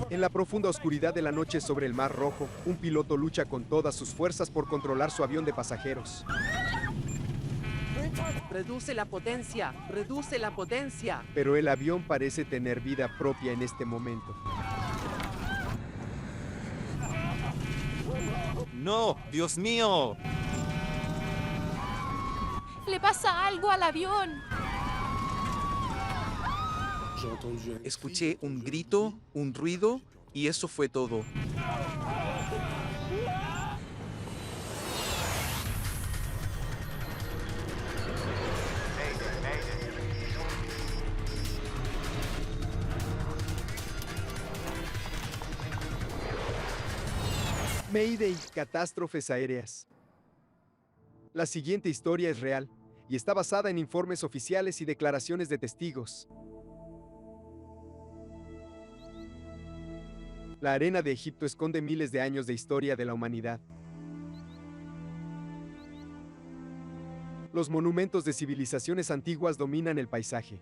En la profunda oscuridad de la noche sobre el Mar Rojo, un piloto lucha con todas sus fuerzas por controlar su avión de pasajeros. Reduce la potencia, reduce la potencia. Pero el avión parece tener vida propia en este momento. ¡No! ¡Dios mío! ¡Le pasa algo al avión! Escuché un grito, un ruido, y eso fue todo. Mayday, catástrofes aéreas. La siguiente historia es real y está basada en informes oficiales y declaraciones de testigos. La arena de Egipto esconde miles de años de historia de la humanidad. Los monumentos de civilizaciones antiguas dominan el paisaje.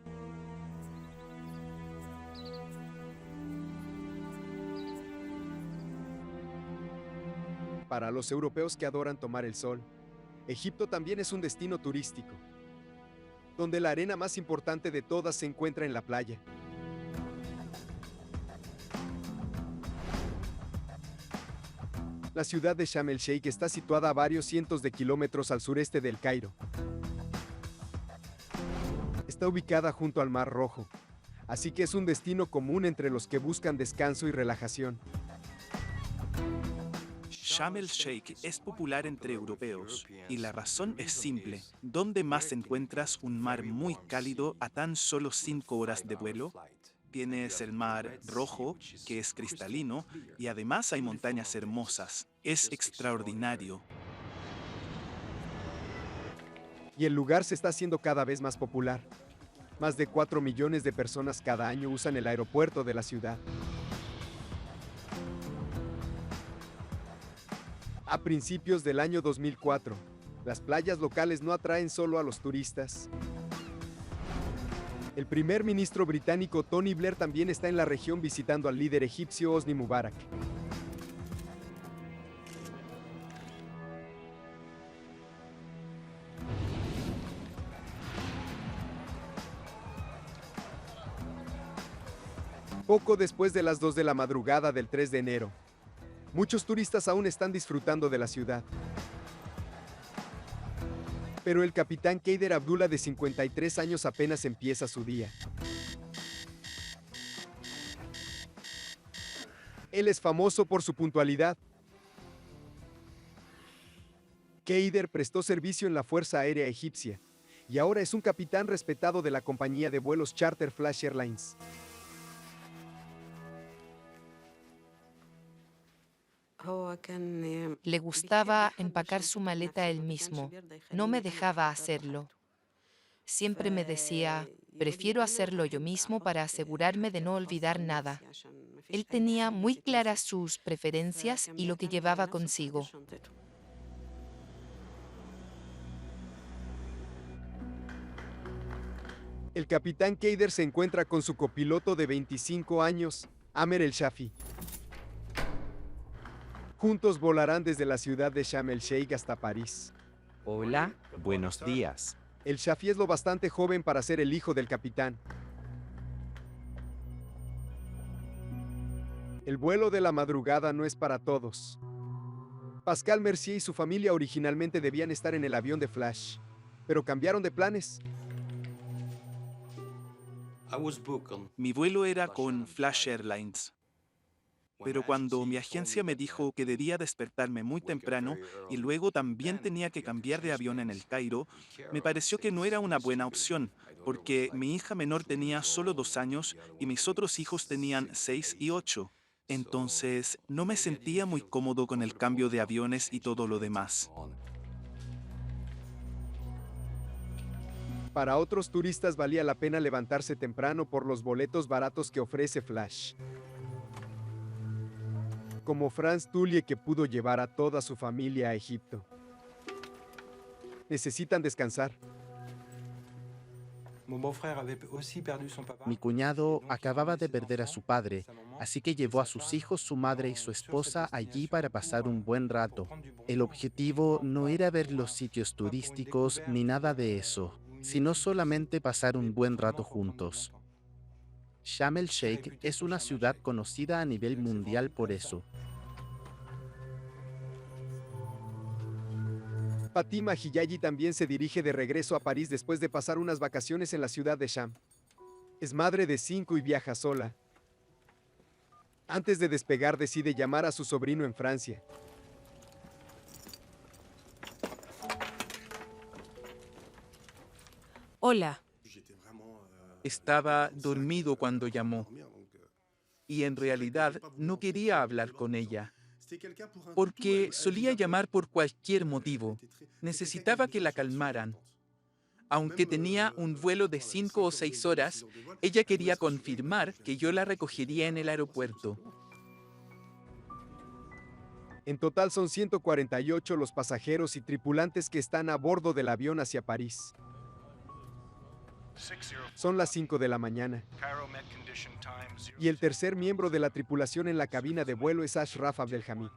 Para los europeos que adoran tomar el sol, Egipto también es un destino turístico, donde la arena más importante de todas se encuentra en la playa. La ciudad de Sharm el-Sheikh está situada a varios cientos de kilómetros al sureste del Cairo. Está ubicada junto al Mar Rojo, así que es un destino común entre los que buscan descanso y relajación. Sharm el-Sheikh es popular entre europeos, y la razón es simple. ¿Dónde más encuentras un mar muy cálido a tan solo 5 horas de vuelo? Tienes el Mar Rojo, que es cristalino, y además hay montañas hermosas. Es extraordinario. Y el lugar se está haciendo cada vez más popular. Más de 4 millones de personas cada año usan el aeropuerto de la ciudad. A principios del año 2004, las playas locales no atraen solo a los turistas. El primer ministro británico Tony Blair también está en la región visitando al líder egipcio Hosni Mubarak. Poco después de las 2 de la madrugada del 3 de enero, muchos turistas aún están disfrutando de la ciudad. Pero el capitán Kaider Abdullah, de 53 años, apenas empieza su día. Él es famoso por su puntualidad. Kaider prestó servicio en la Fuerza Aérea Egipcia y ahora es un capitán respetado de la compañía de vuelos charter Flash Airlines. Le gustaba empacar su maleta él mismo. No me dejaba hacerlo. Siempre me decía, prefiero hacerlo yo mismo para asegurarme de no olvidar nada. Él tenía muy claras sus preferencias y lo que llevaba consigo. El capitán Kaider se encuentra con su copiloto de 25 años, Amer El-Shafi. Juntos volarán desde la ciudad de Sharm el-Sheikh hasta París. Hola, buenos días. El-Shafi es lo bastante joven para ser el hijo del capitán. El vuelo de la madrugada no es para todos. Pascal Mercier y su familia originalmente debían estar en el avión de Flash, pero cambiaron de planes. Mi vuelo era con Flash Airlines. Pero cuando mi agencia me dijo que debía despertarme muy temprano y luego también tenía que cambiar de avión en el Cairo, me pareció que no era una buena opción, porque mi hija menor tenía solo 2 años y mis otros hijos tenían 6 y 8. Entonces, no me sentía muy cómodo con el cambio de aviones y todo lo demás. Para otros turistas valía la pena levantarse temprano por los boletos baratos que ofrece Flash. Como Franz Tullie, que pudo llevar a toda su familia a Egipto. Necesitan descansar. Mi cuñado acababa de perder a su padre así que llevó a sus hijos, su madre y su esposa allí para pasar un buen rato. El objetivo no era ver los sitios turísticos ni nada de eso, sino solamente pasar un buen rato juntos. Sharm el Sheikh es una ciudad conocida a nivel mundial por eso. Fatima Hijayi también se dirige de regreso a París después de pasar unas vacaciones en la ciudad de Sharm. Es madre de 5 y viaja sola. Antes de despegar decide llamar a su sobrino en Francia. Hola, Estaba dormido cuando llamó y en realidad no quería hablar con ella, porque solía llamar por cualquier motivo. Necesitaba que la calmaran. Aunque tenía un vuelo de 5 o 6 horas, ella quería confirmar que yo la recogería en el aeropuerto. En total son 148 los pasajeros y tripulantes que están a bordo del avión hacia París. Son las 5 de la mañana. Y el tercer miembro de la tripulación en la cabina de vuelo es Ashraf Abdelhamid.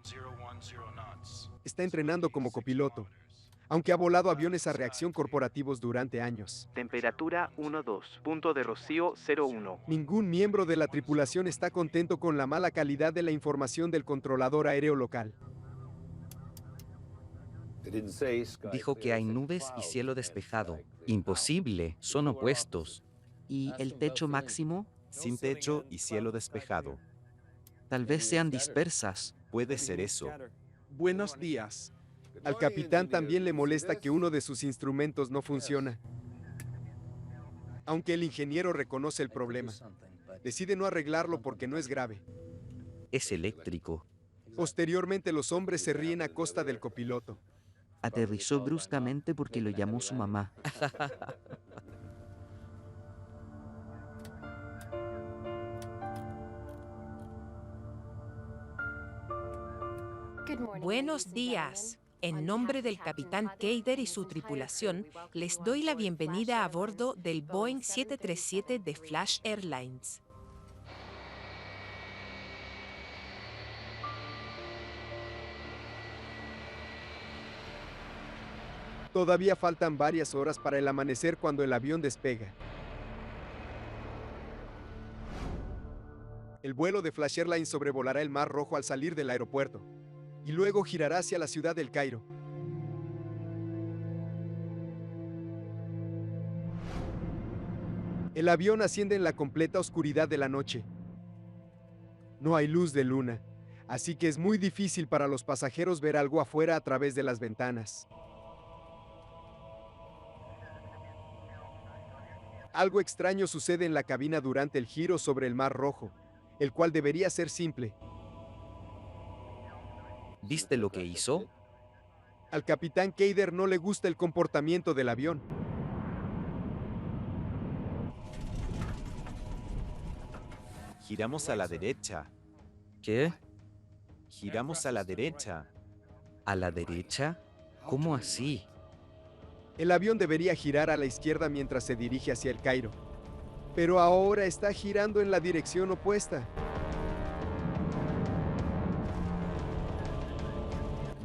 Está entrenando como copiloto, aunque ha volado aviones a reacción corporativos durante años. Temperatura 12, punto de rocío 01. Ningún miembro de la tripulación está contento con la mala calidad de la información del controlador aéreo local. Dijo que hay nubes y cielo despejado. Imposible, son opuestos. ¿Y el techo máximo? Sin techo y cielo despejado. Tal vez sean dispersas. Puede ser eso. Buenos días. Al capitán también le molesta que uno de sus instrumentos no funciona. Aunque el ingeniero reconoce el problema, decide no arreglarlo porque no es grave. Es eléctrico. Posteriormente los hombres se ríen a costa del copiloto. Aterrizó bruscamente porque lo llamó su mamá. buenos días. En nombre del capitán Keider y su tripulación, les doy la bienvenida a bordo del Boeing 737 de Flash Airlines. Todavía faltan varias horas para el amanecer cuando el avión despega. El vuelo de Flash Airlines sobrevolará el Mar Rojo al salir del aeropuerto y luego girará hacia la ciudad del Cairo. El avión asciende en la completa oscuridad de la noche. No hay luz de luna, así que es muy difícil para los pasajeros ver algo afuera a través de las ventanas. Algo extraño sucede en la cabina durante el giro sobre el Mar Rojo, el cual debería ser simple. ¿Viste lo que hizo? Al capitán Keider no le gusta el comportamiento del avión. Giramos a la derecha. ¿Qué? Giramos a la derecha. ¿A la derecha? ¿Cómo así? El avión debería girar a la izquierda mientras se dirige hacia el Cairo, pero ahora está girando en la dirección opuesta.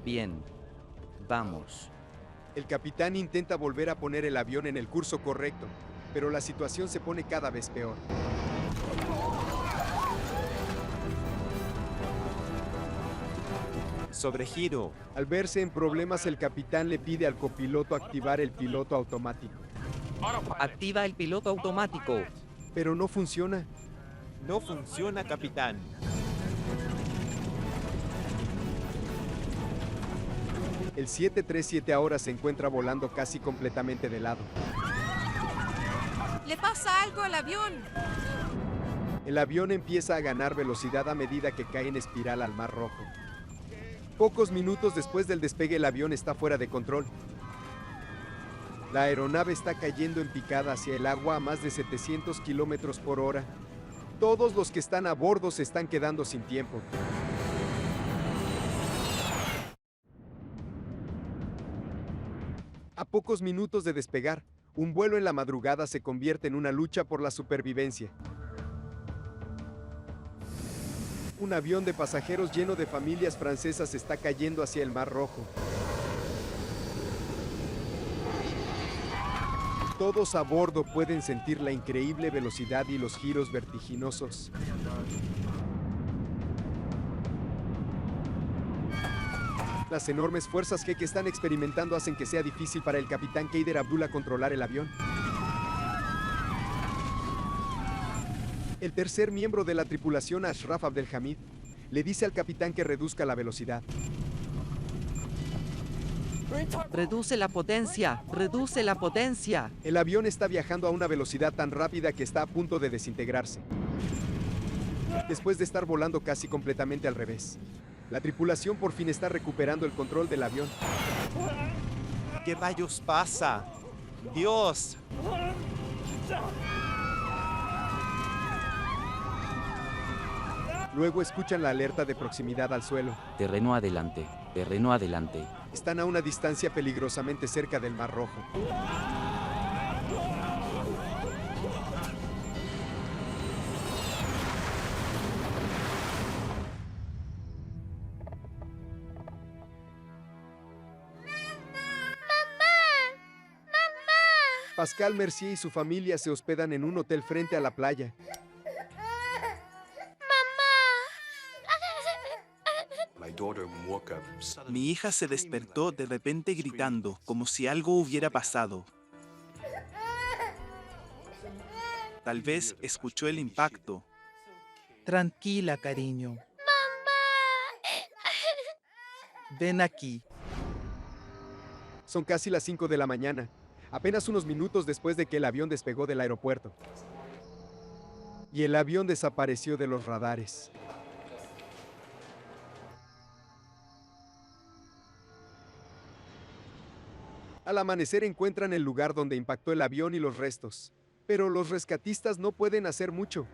Bien. Vamos. El capitán intenta volver a poner el avión en el curso correcto, pero la situación se pone cada vez peor. Sobregiro. Al verse en problemas, el capitán le pide al copiloto activar el piloto automático, Activa el piloto automático. pero no funciona. No funciona, capitán. El 737 ahora se encuentra volando casi completamente de lado. ¡Le pasa algo al avión! El avión empieza a ganar velocidad a medida que cae en espiral al Mar Rojo. Pocos minutos después del despegue, el avión está fuera de control. La aeronave está cayendo en picada hacia el agua a más de 700 kilómetros por hora. Todos los que están a bordo se están quedando sin tiempo. A pocos minutos de despegar, un vuelo en la madrugada se convierte en una lucha por la supervivencia. Un avión de pasajeros lleno de familias francesas está cayendo hacia el Mar Rojo. Todos a bordo pueden sentir la increíble velocidad y los giros vertiginosos. Las enormes fuerzas G que están experimentando hacen que sea difícil para el capitán Kaider Abdullah controlar el avión. El tercer miembro de la tripulación, Ashraf Abdelhamid, le dice al capitán que reduzca la velocidad. Reduce la potencia, reduce la potencia. El avión está viajando a una velocidad tan rápida que está a punto de desintegrarse. Después de estar volando casi completamente al revés, la tripulación por fin está recuperando el control del avión. ¿Qué rayos pasa? ¡Dios! Luego escuchan la alerta de proximidad al suelo. Terreno adelante, terreno adelante. Están a una distancia peligrosamente cerca del Mar Rojo. Pascal Mercier y su familia se hospedan en un hotel frente a la playa. Mi hija se despertó de repente gritando, como si algo hubiera pasado. Tal vez escuchó el impacto. Tranquila, cariño. Ven aquí. Son casi las 5 de la mañana, apenas unos minutos después de que el avión despegó del aeropuerto. Y el avión desapareció de los radares. Al amanecer encuentran el lugar donde impactó el avión y los restos, pero los rescatistas no pueden hacer mucho.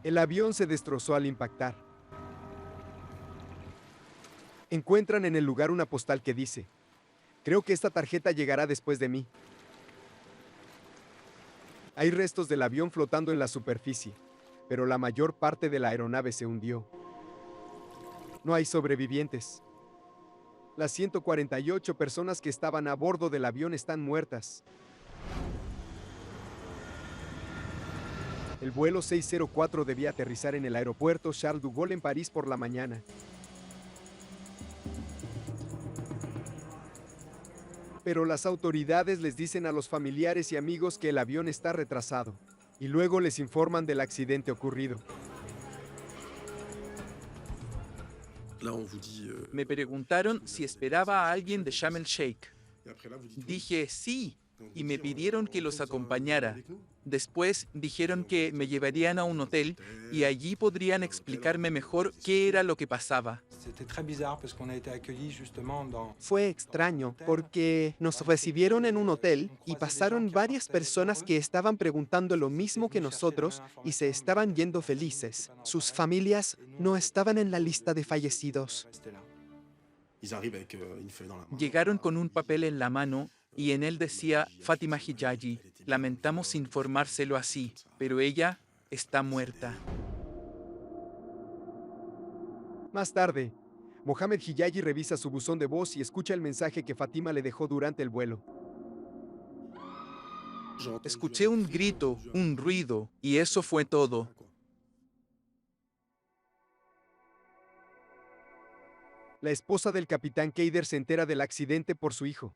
El avión se destrozó al impactar. Encuentran en el lugar una postal que dice: "Creo que esta tarjeta llegará después de mí". Hay restos del avión flotando en la superficie, pero la mayor parte de la aeronave se hundió. No hay sobrevivientes. Las 148 personas que estaban a bordo del avión están muertas. El vuelo 604 debía aterrizar en el aeropuerto Charles de Gaulle en París por la mañana. Pero las autoridades les dicen a los familiares y amigos que el avión está retrasado, y luego les informan del accidente ocurrido. Me preguntaron si esperaba a alguien de Sharm el Sheikh. Dije sí, y me pidieron que los acompañara. Después dijeron que me llevarían a un hotel y allí podrían explicarme mejor qué era lo que pasaba. Fue extraño porque nos recibieron en un hotel y pasaron varias personas que estaban preguntando lo mismo que nosotros y se estaban yendo felices. Sus familias no estaban en la lista de fallecidos. Llegaron con un papel en la mano y en él decía Fátima Hijaji. Lamentamos informárselo así, pero ella está muerta. Más tarde, Mohamed Hijaji revisa su buzón de voz y escucha el mensaje que Fátima le dejó durante el vuelo. Escuché un grito, un ruido, y eso fue todo. La esposa del capitán Kaider se entera del accidente por su hijo.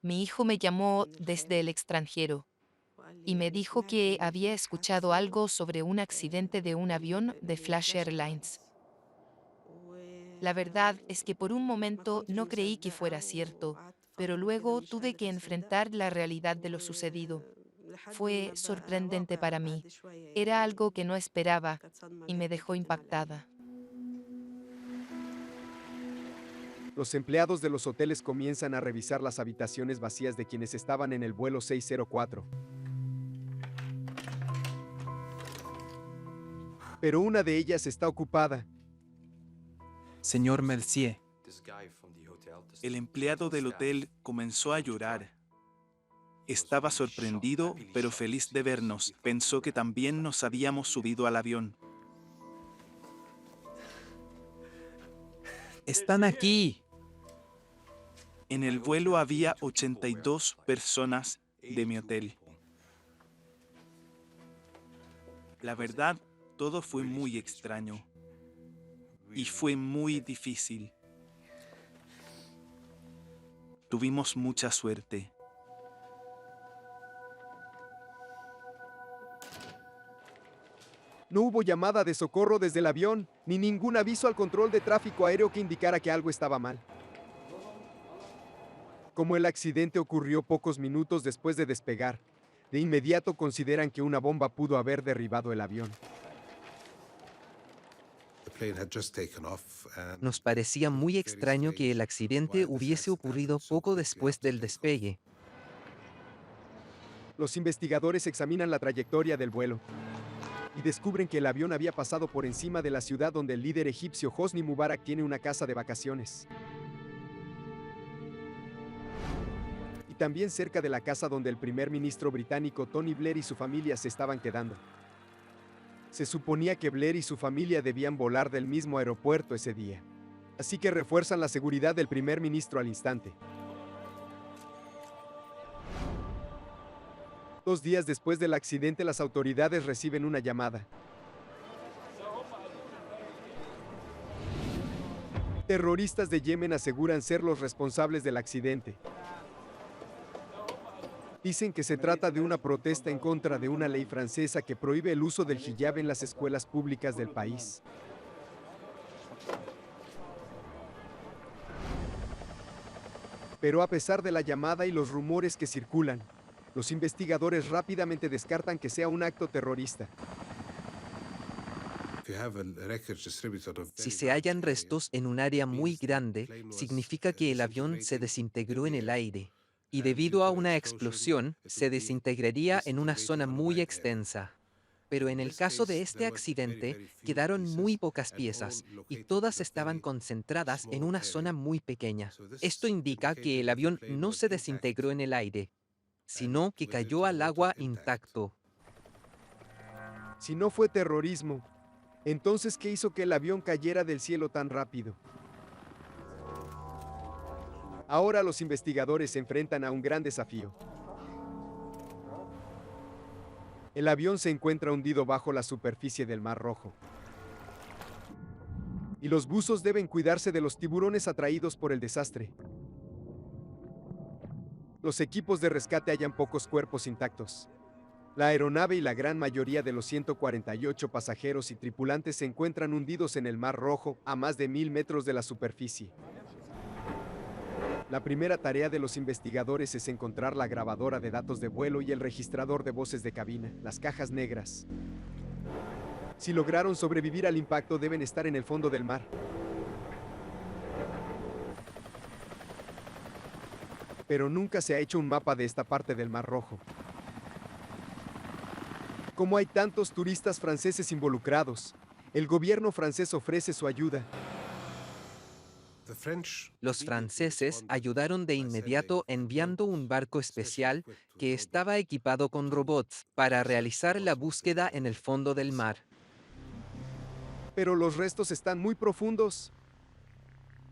Mi hijo me llamó desde el extranjero y me dijo que había escuchado algo sobre un accidente de un avión de Flash Airlines. La verdad es que por un momento no creí que fuera cierto, pero luego tuve que enfrentar la realidad de lo sucedido. Fue sorprendente para mí. Era algo que no esperaba y me dejó impactada. Los empleados de los hoteles comienzan a revisar las habitaciones vacías de quienes estaban en el vuelo 604. Pero una de ellas está ocupada. Señor Mercier. El empleado del hotel comenzó a llorar. Estaba sorprendido, pero feliz de vernos. Pensó que también nos habíamos subido al avión. ¡Están aquí! En el vuelo había 82 personas de mi hotel. La verdad, todo fue muy extraño. Y fue muy difícil. Tuvimos mucha suerte. No hubo llamada de socorro desde el avión, ni ningún aviso al control de tráfico aéreo que indicara que algo estaba mal. Como el accidente ocurrió pocos minutos después de despegar, de inmediato consideran que una bomba pudo haber derribado el avión. Nos parecía muy extraño que el accidente hubiese ocurrido poco después del despegue. Los investigadores examinan la trayectoria del vuelo y descubren que el avión había pasado por encima de la ciudad donde el líder egipcio Hosni Mubarak tiene una casa de vacaciones. Y también cerca de la casa donde el primer ministro británico Tony Blair y su familia se estaban quedando. Se suponía que Blair y su familia debían volar del mismo aeropuerto ese día. Así que refuerzan la seguridad del primer ministro al instante. 2 días después del accidente, las autoridades reciben una llamada. Terroristas de Yemen aseguran ser los responsables del accidente. Dicen que se trata de una protesta en contra de una ley francesa que prohíbe el uso del hijab en las escuelas públicas del país. Pero a pesar de la llamada y los rumores que circulan, los investigadores rápidamente descartan que sea un acto terrorista. Si se hallan restos en un área muy grande, significa que el avión se desintegró en el aire, y debido a una explosión, se desintegraría en una zona muy extensa. Pero en el caso de este accidente, quedaron muy pocas piezas, y todas estaban concentradas en una zona muy pequeña. Esto indica que el avión no se desintegró en el aire, sino que cayó al agua intacto. Si no fue terrorismo, entonces ¿qué hizo que el avión cayera del cielo tan rápido? Ahora los investigadores se enfrentan a un gran desafío. El avión se encuentra hundido bajo la superficie del Mar Rojo. Y los buzos deben cuidarse de los tiburones atraídos por el desastre. Los equipos de rescate hallan pocos cuerpos intactos. La aeronave y la gran mayoría de los 148 pasajeros y tripulantes se encuentran hundidos en el Mar Rojo a más de 1000 metros de la superficie. La primera tarea de los investigadores es encontrar la grabadora de datos de vuelo y el registrador de voces de cabina, las cajas negras. Si lograron sobrevivir al impacto, deben estar en el fondo del mar. Pero nunca se ha hecho un mapa de esta parte del Mar Rojo. Como hay tantos turistas franceses involucrados, el gobierno francés ofrece su ayuda. Los franceses ayudaron de inmediato enviando un barco especial que estaba equipado con robots para realizar la búsqueda en el fondo del mar. Pero los restos están muy profundos.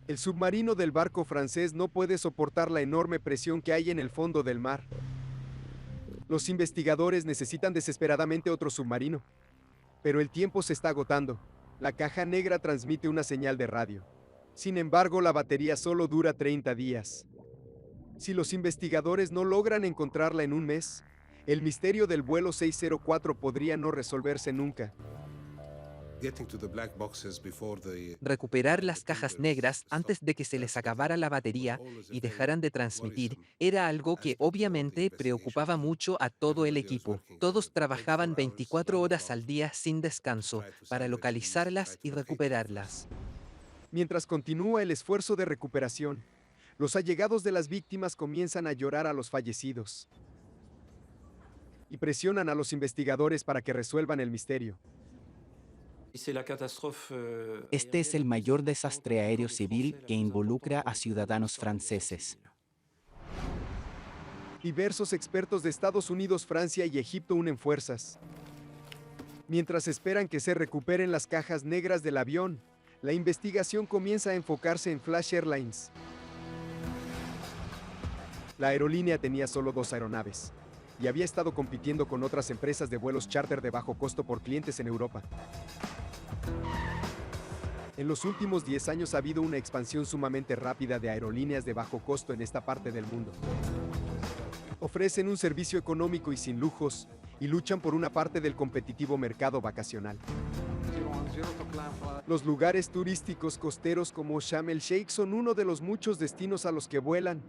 El submarino del barco francés no puede soportar la enorme presión que hay en el fondo del mar. Los investigadores necesitan desesperadamente otro submarino. Pero el tiempo se está agotando. La caja negra transmite una señal de radio. Sin embargo, la batería solo dura 30 días. Si los investigadores no logran encontrarla en un mes, el misterio del vuelo 604 podría no resolverse nunca. Recuperar las cajas negras antes de que se les acabara la batería y dejaran de transmitir era algo que obviamente preocupaba mucho a todo el equipo. Todos trabajaban 24 horas al día sin descanso para localizarlas y recuperarlas. Mientras continúa el esfuerzo de recuperación, los allegados de las víctimas comienzan a llorar a los fallecidos y presionan a los investigadores para que resuelvan el misterio. Este es el mayor desastre aéreo civil que involucra a ciudadanos franceses. Diversos expertos de Estados Unidos, Francia y Egipto unen fuerzas. Mientras esperan que se recuperen las cajas negras del avión, la investigación comienza a enfocarse en Flash Airlines. La aerolínea tenía solo 2 aeronaves y había estado compitiendo con otras empresas de vuelos charter de bajo costo por clientes en Europa. En los últimos 10 años ha habido una expansión sumamente rápida de aerolíneas de bajo costo en esta parte del mundo. Ofrecen un servicio económico y sin lujos, y luchan por una parte del competitivo mercado vacacional. Los lugares turísticos costeros como Sharm el Sheikh son uno de los muchos destinos a los que vuelan.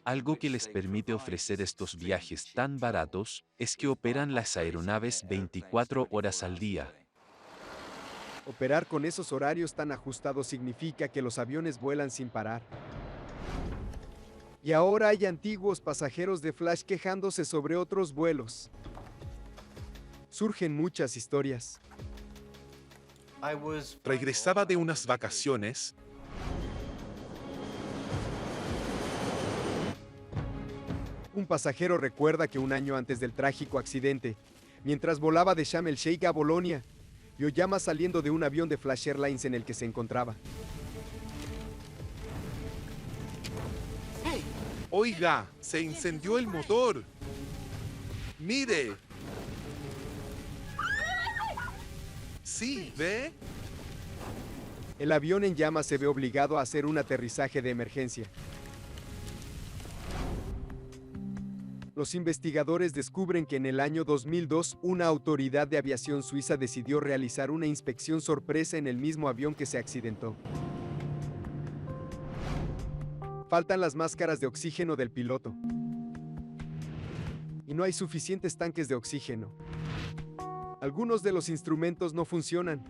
Algo que les permite ofrecer estos viajes tan baratos es que operan las aeronaves 24 horas al día. Operar con esos horarios tan ajustados significa que los aviones vuelan sin parar. Y ahora hay antiguos pasajeros de Flash quejándose sobre otros vuelos. Surgen muchas historias. Regresaba de unas vacaciones. Un pasajero recuerda que un año antes del trágico accidente, mientras volaba de Sharm el Sheikh a Bolonia, vio llamas saliendo de un avión de Flash Airlines en el que se encontraba. Oiga, se incendió el motor. ¡Mire! Sí, ¿ve? El avión en llamas se ve obligado a hacer un aterrizaje de emergencia. Los investigadores descubren que en el año 2002, una autoridad de aviación suiza decidió realizar una inspección sorpresa en el mismo avión que se accidentó. Faltan las máscaras de oxígeno del piloto. Y no hay suficientes tanques de oxígeno. Algunos de los instrumentos no funcionan.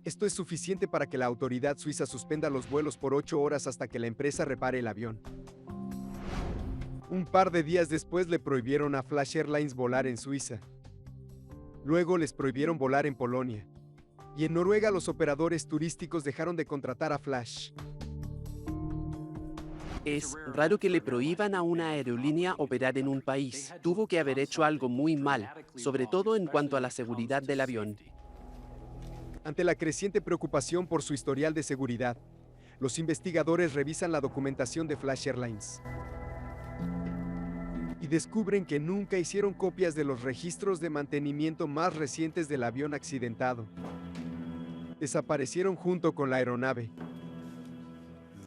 Esto es suficiente para que la autoridad suiza suspenda los vuelos por 8 horas hasta que la empresa repare el avión. Un par de días después le prohibieron a Flash Airlines volar en Suiza. Luego les prohibieron volar en Polonia. Y en Noruega los operadores turísticos dejaron de contratar a Flash. Es raro que le prohíban a una aerolínea operar en un país. Tuvo que haber hecho algo muy mal, sobre todo en cuanto a la seguridad del avión. Ante la creciente preocupación por su historial de seguridad, los investigadores revisan la documentación de Flash Airlines. Y descubren que nunca hicieron copias de los registros de mantenimiento más recientes del avión accidentado. Desaparecieron junto con la aeronave.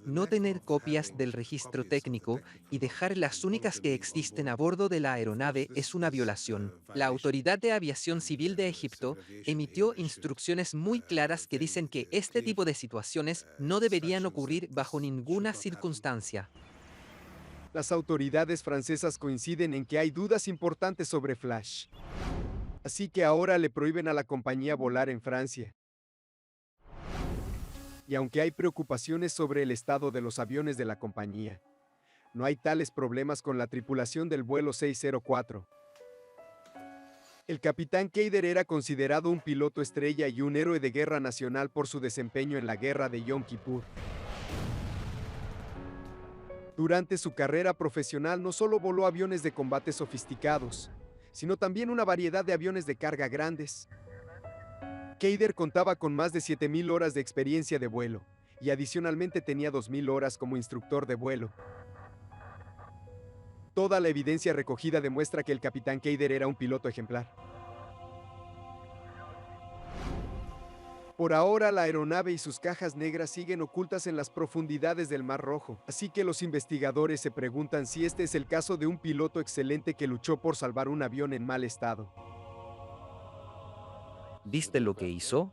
No tener copias del registro técnico y dejar las únicas que existen a bordo de la aeronave es una violación. La Autoridad de Aviación Civil de Egipto emitió instrucciones muy claras que dicen que este tipo de situaciones no deberían ocurrir bajo ninguna circunstancia. Las autoridades francesas coinciden en que hay dudas importantes sobre Flash. Así que ahora le prohíben a la compañía volar en Francia. Y aunque hay preocupaciones sobre el estado de los aviones de la compañía, no hay tales problemas con la tripulación del vuelo 604. El capitán Keider era considerado un piloto estrella y un héroe de guerra nacional por su desempeño en la guerra de Yom Kippur. Durante su carrera profesional no solo voló aviones de combate sofisticados, sino también una variedad de aviones de carga grandes. Keider contaba con más de 7,000 horas de experiencia de vuelo, y adicionalmente tenía 2,000 horas como instructor de vuelo. Toda la evidencia recogida demuestra que el capitán Keider era un piloto ejemplar. Por ahora, la aeronave y sus cajas negras siguen ocultas en las profundidades del Mar Rojo, así que los investigadores se preguntan si este es el caso de un piloto excelente que luchó por salvar un avión en mal estado. ¿Viste lo que hizo?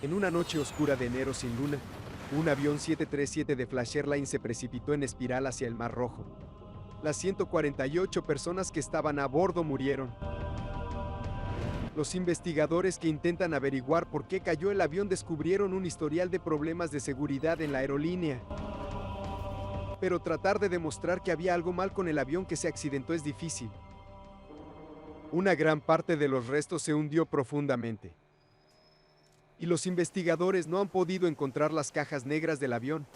En una noche oscura de enero sin luna, un avión 737 de Flash Airlines se precipitó en espiral hacia el Mar Rojo. Las 148 personas que estaban a bordo murieron. Los investigadores que intentan averiguar por qué cayó el avión descubrieron un historial de problemas de seguridad en la aerolínea. Pero tratar de demostrar que había algo mal con el avión que se accidentó es difícil. Una gran parte de los restos se hundió profundamente. Y los investigadores no han podido encontrar las cajas negras del avión.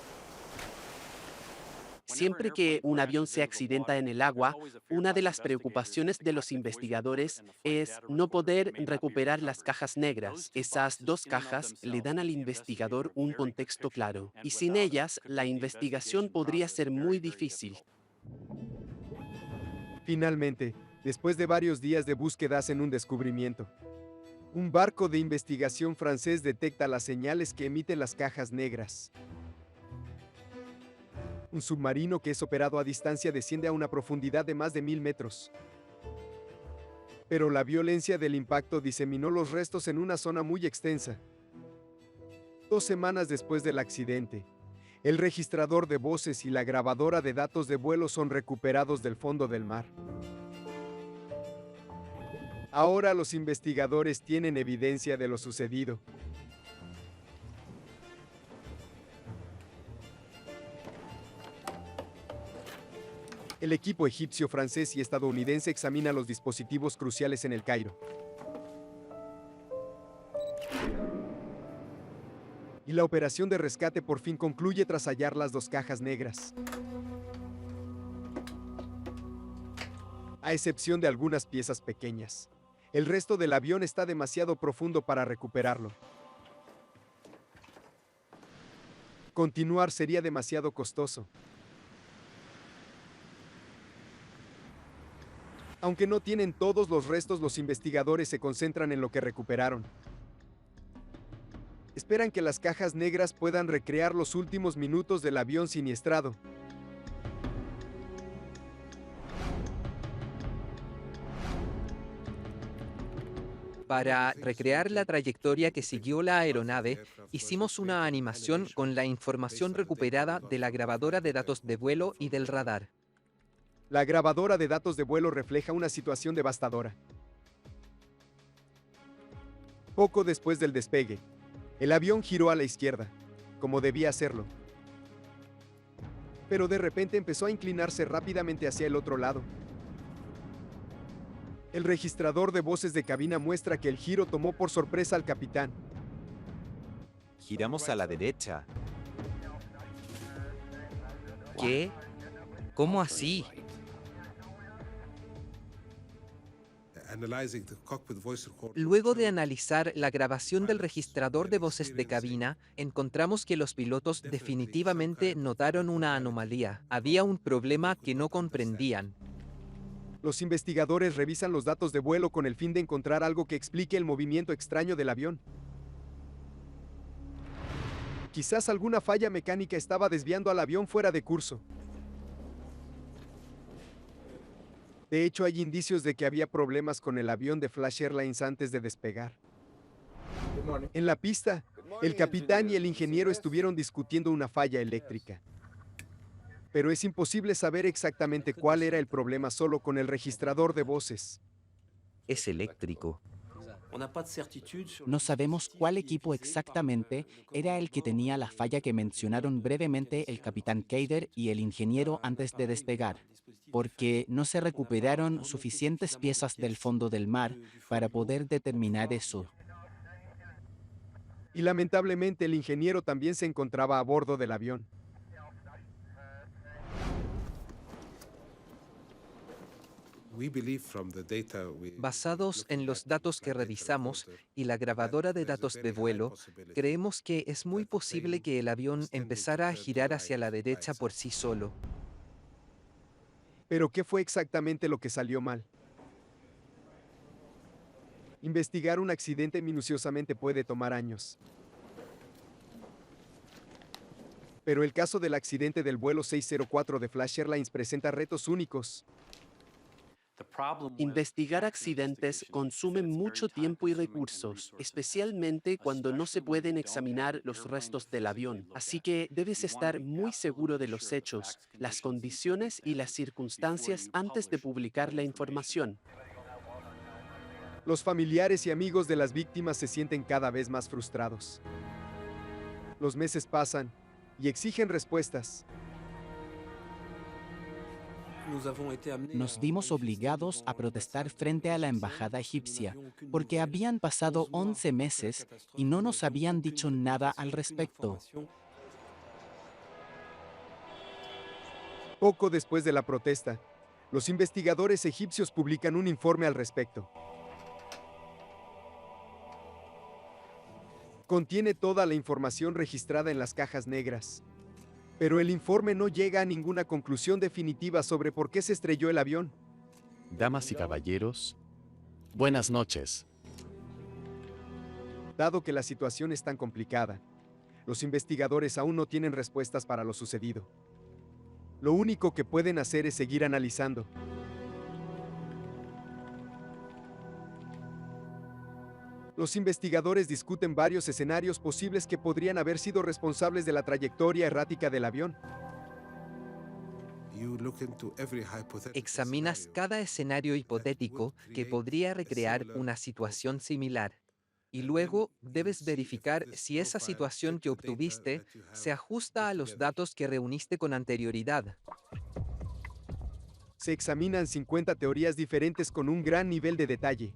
Siempre que un avión se accidenta en el agua, una de las preocupaciones de los investigadores es no poder recuperar las cajas negras. Esas dos cajas le dan al investigador un contexto claro, y sin ellas, la investigación podría ser muy difícil. Finalmente, después de varios días de búsqueda hacen un descubrimiento. Un barco de investigación francés detecta las señales que emiten las cajas negras. Un submarino que es operado a distancia desciende a una profundidad de más de 1000 metros. Pero la violencia del impacto diseminó los restos en una zona muy extensa. 2 semanas después del accidente, el registrador de voces y la grabadora de datos de vuelo son recuperados del fondo del mar. Ahora los investigadores tienen evidencia de lo sucedido. El equipo egipcio, francés y estadounidense examina los dispositivos cruciales en El Cairo. Y la operación de rescate por fin concluye tras hallar las 2 cajas negras. A excepción de algunas piezas pequeñas, el resto del avión está demasiado profundo para recuperarlo. Continuar sería demasiado costoso. Aunque no tienen todos los restos, los investigadores se concentran en lo que recuperaron. Esperan que las cajas negras puedan recrear los últimos minutos del avión siniestrado. Para recrear la trayectoria que siguió la aeronave, hicimos una animación con la información recuperada de la grabadora de datos de vuelo y del radar. La grabadora de datos de vuelo refleja una situación devastadora. Poco después del despegue, el avión giró a la izquierda, como debía hacerlo. Pero de repente empezó a inclinarse rápidamente hacia el otro lado. El registrador de voces de cabina muestra que el giro tomó por sorpresa al capitán. Giramos a la derecha. ¿Qué? ¿Cómo así? Luego de analizar la grabación del registrador de voces de cabina, encontramos que los pilotos definitivamente notaron una anomalía. Había un problema que no comprendían. Los investigadores revisan los datos de vuelo con el fin de encontrar algo que explique el movimiento extraño del avión. Quizás alguna falla mecánica estaba desviando al avión fuera de curso. De hecho, hay indicios de que había problemas con el avión de Flash Airlines antes de despegar. En la pista, el capitán y el ingeniero estuvieron discutiendo una falla eléctrica. Pero es imposible saber exactamente cuál era el problema solo con el registrador de voces. Es eléctrico. No sabemos cuál equipo exactamente era el que tenía la falla que mencionaron brevemente el capitán Keider y el ingeniero antes de despegar, porque no se recuperaron suficientes piezas del fondo del mar para poder determinar eso. Y lamentablemente el ingeniero también se encontraba a bordo del avión. Basados en los datos que revisamos y la grabadora de datos de vuelo, creemos que es muy posible que el avión empezara a girar hacia la derecha por sí solo. ¿Pero qué fue exactamente lo que salió mal? Investigar un accidente minuciosamente puede tomar años. Pero el caso del accidente del vuelo 604 de Flash Airlines presenta retos únicos. Investigar accidentes consume mucho tiempo y recursos, especialmente cuando no se pueden examinar los restos del avión. Así que debes estar muy seguro de los hechos, las condiciones y las circunstancias antes de publicar la información. Los familiares y amigos de las víctimas se sienten cada vez más frustrados. Los meses pasan y exigen respuestas. Nos vimos obligados a protestar frente a la embajada egipcia, porque habían pasado 11 meses y no nos habían dicho nada al respecto. Poco después de la protesta, los investigadores egipcios publican un informe al respecto. Contiene toda la información registrada en las cajas negras. Pero el informe no llega a ninguna conclusión definitiva sobre por qué se estrelló el avión. Damas y caballeros, buenas noches. Dado que la situación es tan complicada, los investigadores aún no tienen respuestas para lo sucedido. Lo único que pueden hacer es seguir analizando. Los investigadores discuten varios escenarios posibles que podrían haber sido responsables de la trayectoria errática del avión. Examinas cada escenario hipotético que podría recrear una situación similar. Y luego debes verificar si esa situación que obtuviste se ajusta a los datos que reuniste con anterioridad. Se examinan 50 teorías diferentes con un gran nivel de detalle.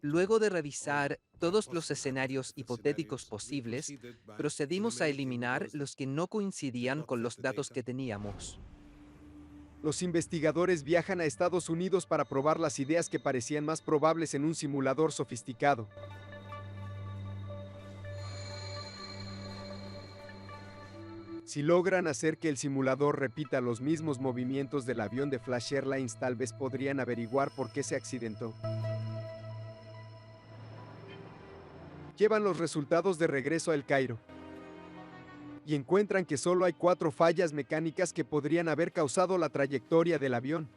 Luego de revisar todos los escenarios hipotéticos posibles, procedimos a eliminar los que no coincidían con los datos que teníamos. Los investigadores viajan a Estados Unidos para probar las ideas que parecían más probables en un simulador sofisticado. Si logran hacer que el simulador repita los mismos movimientos del avión de Flash Airlines, tal vez podrían averiguar por qué se accidentó. Llevan los resultados de regreso a El Cairo y encuentran que solo hay 4 fallas mecánicas que podrían haber causado la trayectoria del avión.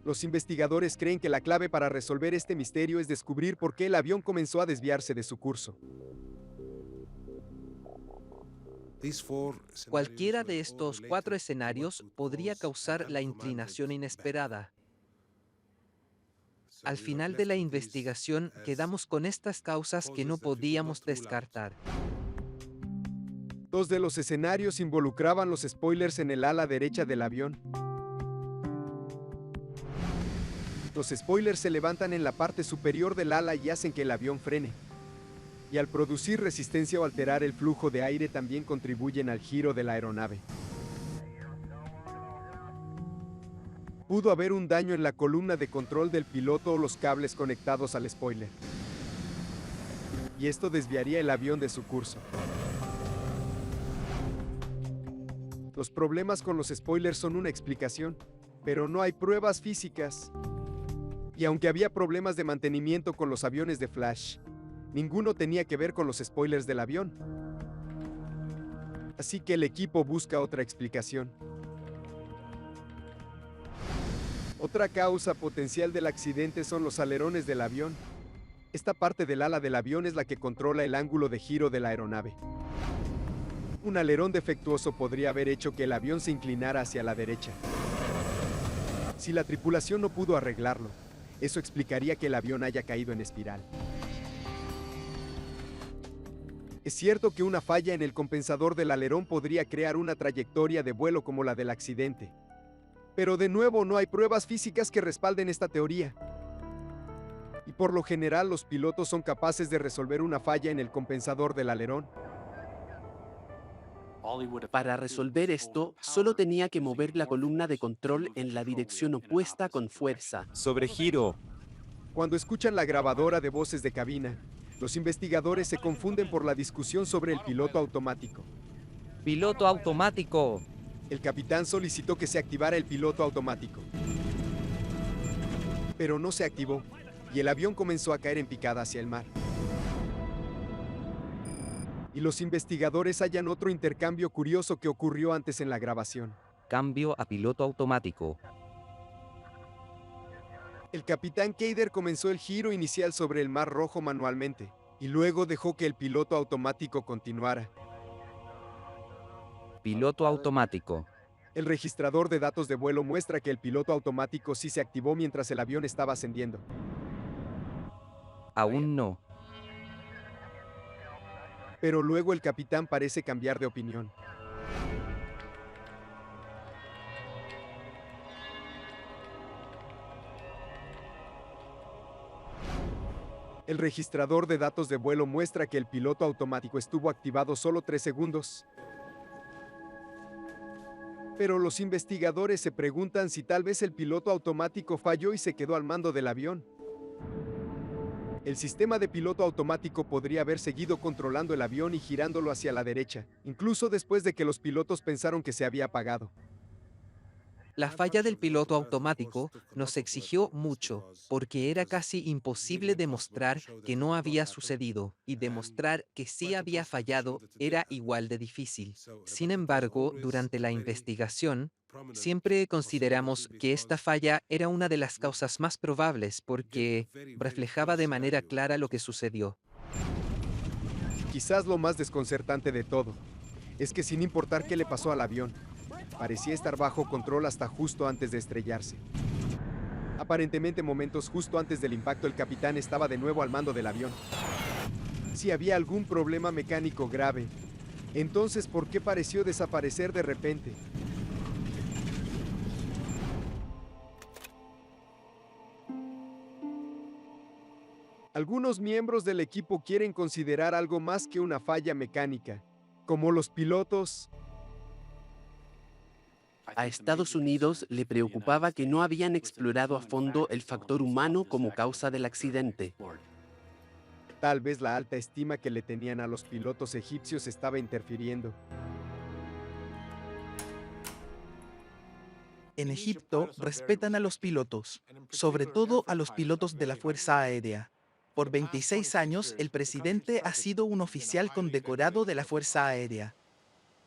Los investigadores creen que la clave para resolver este misterio es descubrir por qué el avión comenzó a desviarse de su curso. Cualquiera de estos 4 escenarios podría causar la inclinación inesperada. Al final de la investigación quedamos con estas causas que no podíamos descartar. 2 de los escenarios involucraban los spoilers en el ala derecha del avión. Los spoilers se levantan en la parte superior del ala y hacen que el avión frene. Y al producir resistencia o alterar el flujo de aire también contribuyen al giro de la aeronave. Pudo haber un daño en la columna de control del piloto o los cables conectados al spoiler. Y esto desviaría el avión de su curso. Los problemas con los spoilers son una explicación, pero no hay pruebas físicas. Y aunque había problemas de mantenimiento con los aviones de Flash, ninguno tenía que ver con los spoilers del avión. Así que el equipo busca otra explicación. Otra causa potencial del accidente son los alerones del avión. Esta parte del ala del avión es la que controla el ángulo de giro de la aeronave. Un alerón defectuoso podría haber hecho que el avión se inclinara hacia la derecha. Si la tripulación no pudo arreglarlo, eso explicaría que el avión haya caído en espiral. Es cierto que una falla en el compensador del alerón podría crear una trayectoria de vuelo como la del accidente. Pero de nuevo no hay pruebas físicas que respalden esta teoría. Y por lo general los pilotos son capaces de resolver una falla en el compensador del alerón. Para resolver esto, solo tenía que mover la columna de control en la dirección opuesta con fuerza. Sobregiro. Cuando escuchan la grabadora de voces de cabina, los investigadores se confunden por la discusión sobre el piloto automático. ¡Piloto automático! El capitán solicitó que se activara el piloto automático. Pero no se activó, y el avión comenzó a caer en picada hacia el mar. Y los investigadores hallan otro intercambio curioso que ocurrió antes en la grabación. Cambio a piloto automático. El capitán Kader comenzó el giro inicial sobre el Mar Rojo manualmente, y luego dejó que el piloto automático continuara. Piloto automático. El registrador de datos de vuelo muestra que el piloto automático sí se activó mientras el avión estaba ascendiendo. Aún no. Pero luego el capitán parece cambiar de opinión. El registrador de datos de vuelo muestra que el piloto automático estuvo activado solo 3 segundos. Pero los investigadores se preguntan si tal vez el piloto automático falló y se quedó al mando del avión. El sistema de piloto automático podría haber seguido controlando el avión y girándolo hacia la derecha, incluso después de que los pilotos pensaron que se había apagado. La falla del piloto automático nos exigió mucho, porque era casi imposible demostrar que no había sucedido, y demostrar que sí había fallado era igual de difícil. Sin embargo, durante la investigación, siempre consideramos que esta falla era una de las causas más probables porque reflejaba de manera clara lo que sucedió. Quizás lo más desconcertante de todo es que sin importar qué le pasó al avión, parecía estar bajo control hasta justo antes de estrellarse. Aparentemente, momentos justo antes del impacto, el capitán estaba de nuevo al mando del avión. Si había algún problema mecánico grave, entonces ¿por qué pareció desaparecer de repente? Algunos miembros del equipo quieren considerar algo más que una falla mecánica, como los pilotos. A Estados Unidos le preocupaba que no habían explorado a fondo el factor humano como causa del accidente. Tal vez la alta estima que le tenían a los pilotos egipcios estaba interfiriendo. En Egipto respetan a los pilotos, sobre todo a los pilotos de la Fuerza Aérea. Por 26 años, el presidente ha sido un oficial condecorado de la Fuerza Aérea.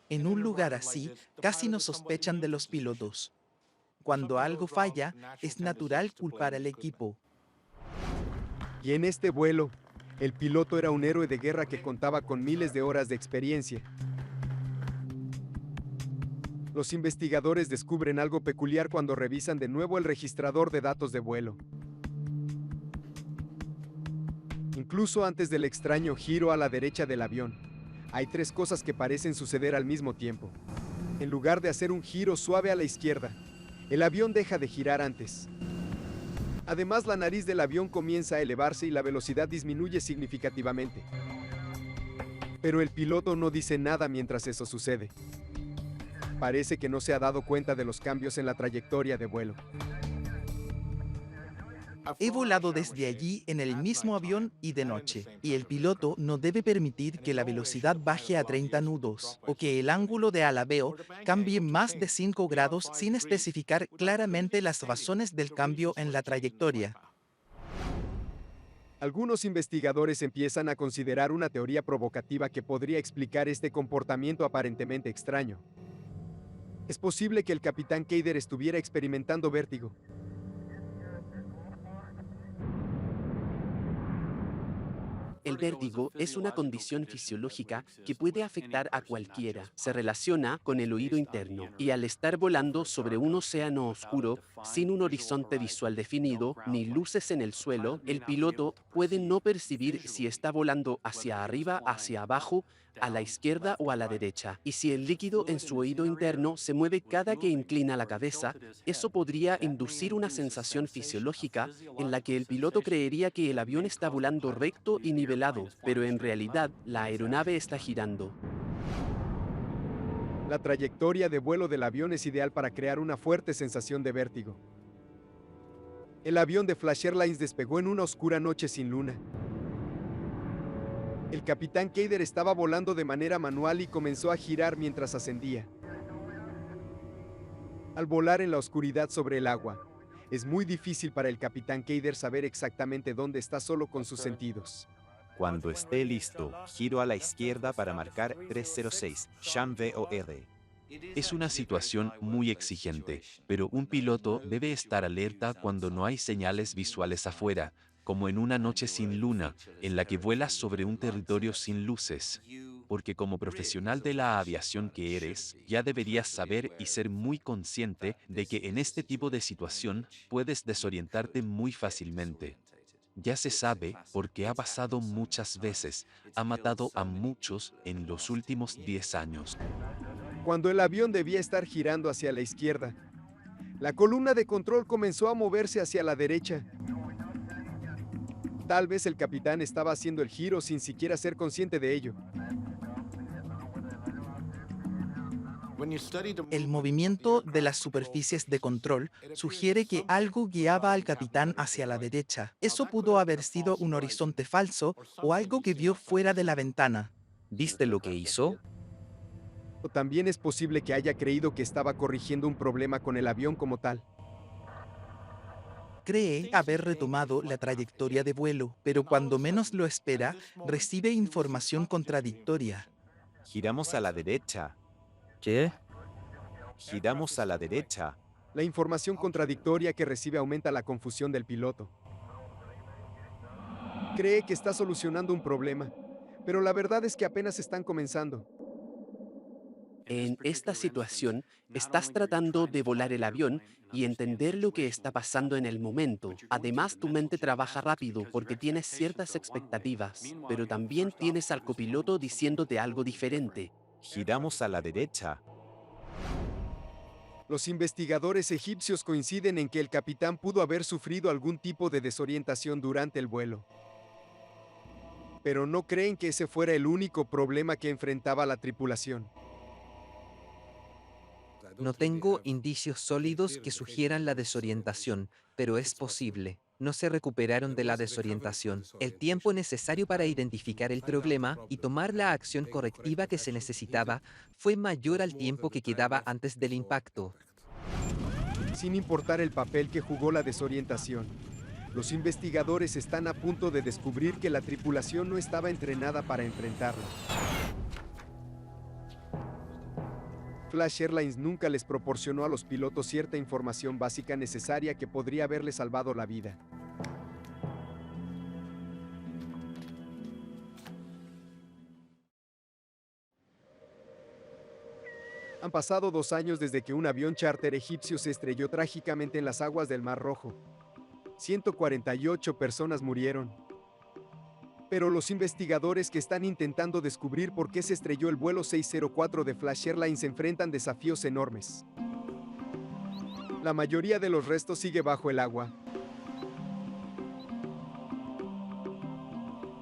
En un lugar así, casi no sospechan de los pilotos. Cuando algo falla, es natural culpar al equipo. Y en este vuelo, el piloto era un héroe de guerra que contaba con miles de horas de experiencia. Los investigadores descubren algo peculiar cuando revisan de nuevo el registrador de datos de vuelo. Incluso antes del extraño giro a la derecha del avión, hay 3 cosas que parecen suceder al mismo tiempo. En lugar de hacer un giro suave a la izquierda, el avión deja de girar antes. Además, la nariz del avión comienza a elevarse y la velocidad disminuye significativamente. Pero el piloto no dice nada mientras eso sucede. Parece que no se ha dado cuenta de los cambios en la trayectoria de vuelo. He volado desde allí en el mismo avión y de noche, y el piloto no debe permitir que la velocidad baje a 30 nudos o que el ángulo de alabeo cambie más de 5 grados sin especificar claramente las razones del cambio en la trayectoria. Algunos investigadores empiezan a considerar una teoría provocativa que podría explicar este comportamiento aparentemente extraño. Es posible que el capitán Keider estuviera experimentando vértigo. El vértigo es una condición fisiológica que puede afectar a cualquiera. Se relaciona con el oído interno y al estar volando sobre un océano oscuro, sin un horizonte visual definido ni luces en el suelo, el piloto puede no percibir si está volando hacia arriba, hacia abajo, a la izquierda o a la derecha. Y si el líquido en su oído interno se mueve cada que inclina la cabeza, eso podría inducir una sensación fisiológica en la que el piloto creería que el avión está volando recto y nivelado, pero en realidad la aeronave está girando. La trayectoria de vuelo del avión es ideal para crear una fuerte sensación de vértigo. El avión de Flash Airlines despegó en una oscura noche sin luna. El capitán Keider estaba volando de manera manual y comenzó a girar mientras ascendía. Al volar en la oscuridad sobre el agua, es muy difícil para el capitán Keider saber exactamente dónde está solo con sus sentidos. Cuando esté listo, giro a la izquierda para marcar 306, Sham VOR. Es una situación muy exigente, pero un piloto debe estar alerta cuando no hay señales visuales afuera, como en una noche sin luna, en la que vuelas sobre un territorio sin luces. Porque como profesional de la aviación que eres, ya deberías saber y ser muy consciente de que en este tipo de situación puedes desorientarte muy fácilmente. Ya se sabe, porque ha pasado muchas veces, ha matado a muchos en los últimos 10 años. Cuando el avión debía estar girando hacia la izquierda, la columna de control comenzó a moverse hacia la derecha. Tal vez el capitán estaba haciendo el giro sin siquiera ser consciente de ello. El movimiento de las superficies de control sugiere que algo guiaba al capitán hacia la derecha. Eso pudo haber sido un horizonte falso o algo que vio fuera de la ventana. ¿Viste lo que hizo? O también es posible que haya creído que estaba corrigiendo un problema con el avión como tal. Cree haber retomado la trayectoria de vuelo, pero cuando menos lo espera, recibe información contradictoria. Giramos a la derecha. ¿Qué? Giramos a la derecha. La información contradictoria que recibe aumenta la confusión del piloto. Cree que está solucionando un problema, pero la verdad es que apenas están comenzando. En esta situación, estás tratando de volar el avión y entender lo que está pasando en el momento. Además, tu mente trabaja rápido porque tienes ciertas expectativas, pero también tienes al copiloto diciéndote algo diferente. Giramos a la derecha. Los investigadores egipcios coinciden en que el capitán pudo haber sufrido algún tipo de desorientación durante el vuelo. Pero no creen que ese fuera el único problema que enfrentaba la tripulación. No tengo indicios sólidos que sugieran la desorientación, pero es posible. No se recuperaron de la desorientación. El tiempo necesario para identificar el problema y tomar la acción correctiva que se necesitaba fue mayor al tiempo que quedaba antes del impacto. Sin importar el papel que jugó la desorientación, los investigadores están a punto de descubrir que la tripulación no estaba entrenada para enfrentarla. Flash Airlines nunca les proporcionó a los pilotos cierta información básica necesaria que podría haberles salvado la vida. Han pasado 2 años desde que un avión charter egipcio se estrelló trágicamente en las aguas del Mar Rojo. 148 personas murieron. Pero los investigadores que están intentando descubrir por qué se estrelló el vuelo 604 de Flash Airlines enfrentan desafíos enormes. La mayoría de los restos sigue bajo el agua.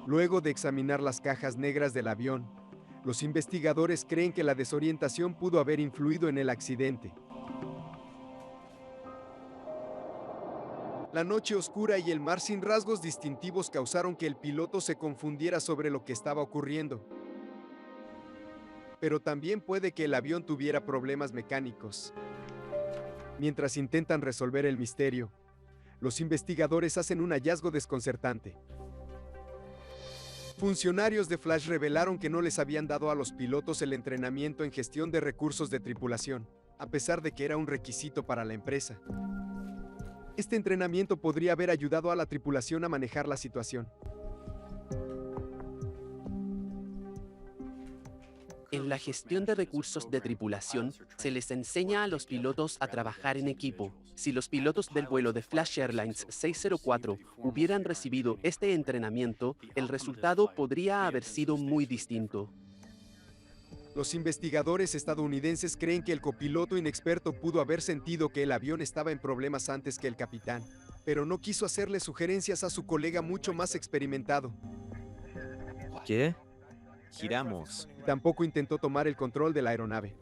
Luego de examinar las cajas negras del avión, los investigadores creen que la desorientación pudo haber influido en el accidente. La noche oscura y el mar sin rasgos distintivos causaron que el piloto se confundiera sobre lo que estaba ocurriendo. Pero también puede que el avión tuviera problemas mecánicos. Mientras intentan resolver el misterio, los investigadores hacen un hallazgo desconcertante. Funcionarios de Flash revelaron que no les habían dado a los pilotos el entrenamiento en gestión de recursos de tripulación, a pesar de que era un requisito para la empresa. Este entrenamiento podría haber ayudado a la tripulación a manejar la situación. En la gestión de recursos de tripulación, se les enseña a los pilotos a trabajar en equipo. Si los pilotos del vuelo de Flash Airlines 604 hubieran recibido este entrenamiento, el resultado podría haber sido muy distinto. Los investigadores estadounidenses creen que el copiloto inexperto pudo haber sentido que el avión estaba en problemas antes que el capitán, pero no quiso hacerle sugerencias a su colega mucho más experimentado. ¿Qué? Giramos. Tampoco intentó tomar el control de la aeronave.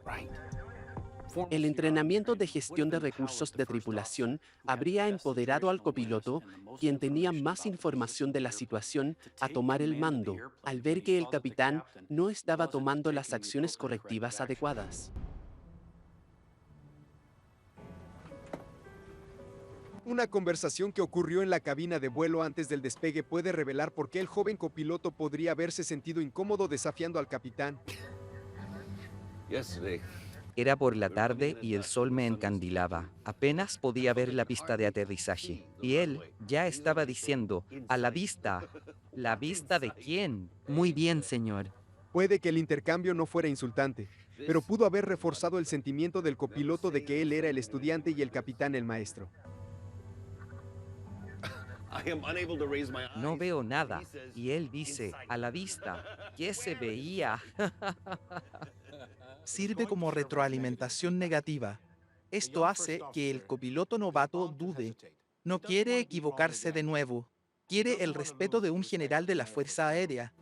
El entrenamiento de gestión de recursos de tripulación habría empoderado al copiloto, quien tenía más información de la situación, a tomar el mando, al ver que el capitán no estaba tomando las acciones correctivas adecuadas. Una conversación que ocurrió en la cabina de vuelo antes del despegue puede revelar por qué el joven copiloto podría haberse sentido incómodo desafiando al capitán. Era por la tarde y el sol me encandilaba. Apenas podía ver la pista de aterrizaje. Y él ya estaba diciendo, a la vista. ¿La vista de quién? Muy bien, señor. Puede que el intercambio no fuera insultante, pero pudo haber reforzado el sentimiento del copiloto de que él era el estudiante y el capitán el maestro. No veo nada. Y él dice, a la vista, ¿qué se veía? Sirve como retroalimentación negativa. Esto hace que el copiloto novato dude. No quiere equivocarse de nuevo. Quiere el respeto de un general de la Fuerza Aérea.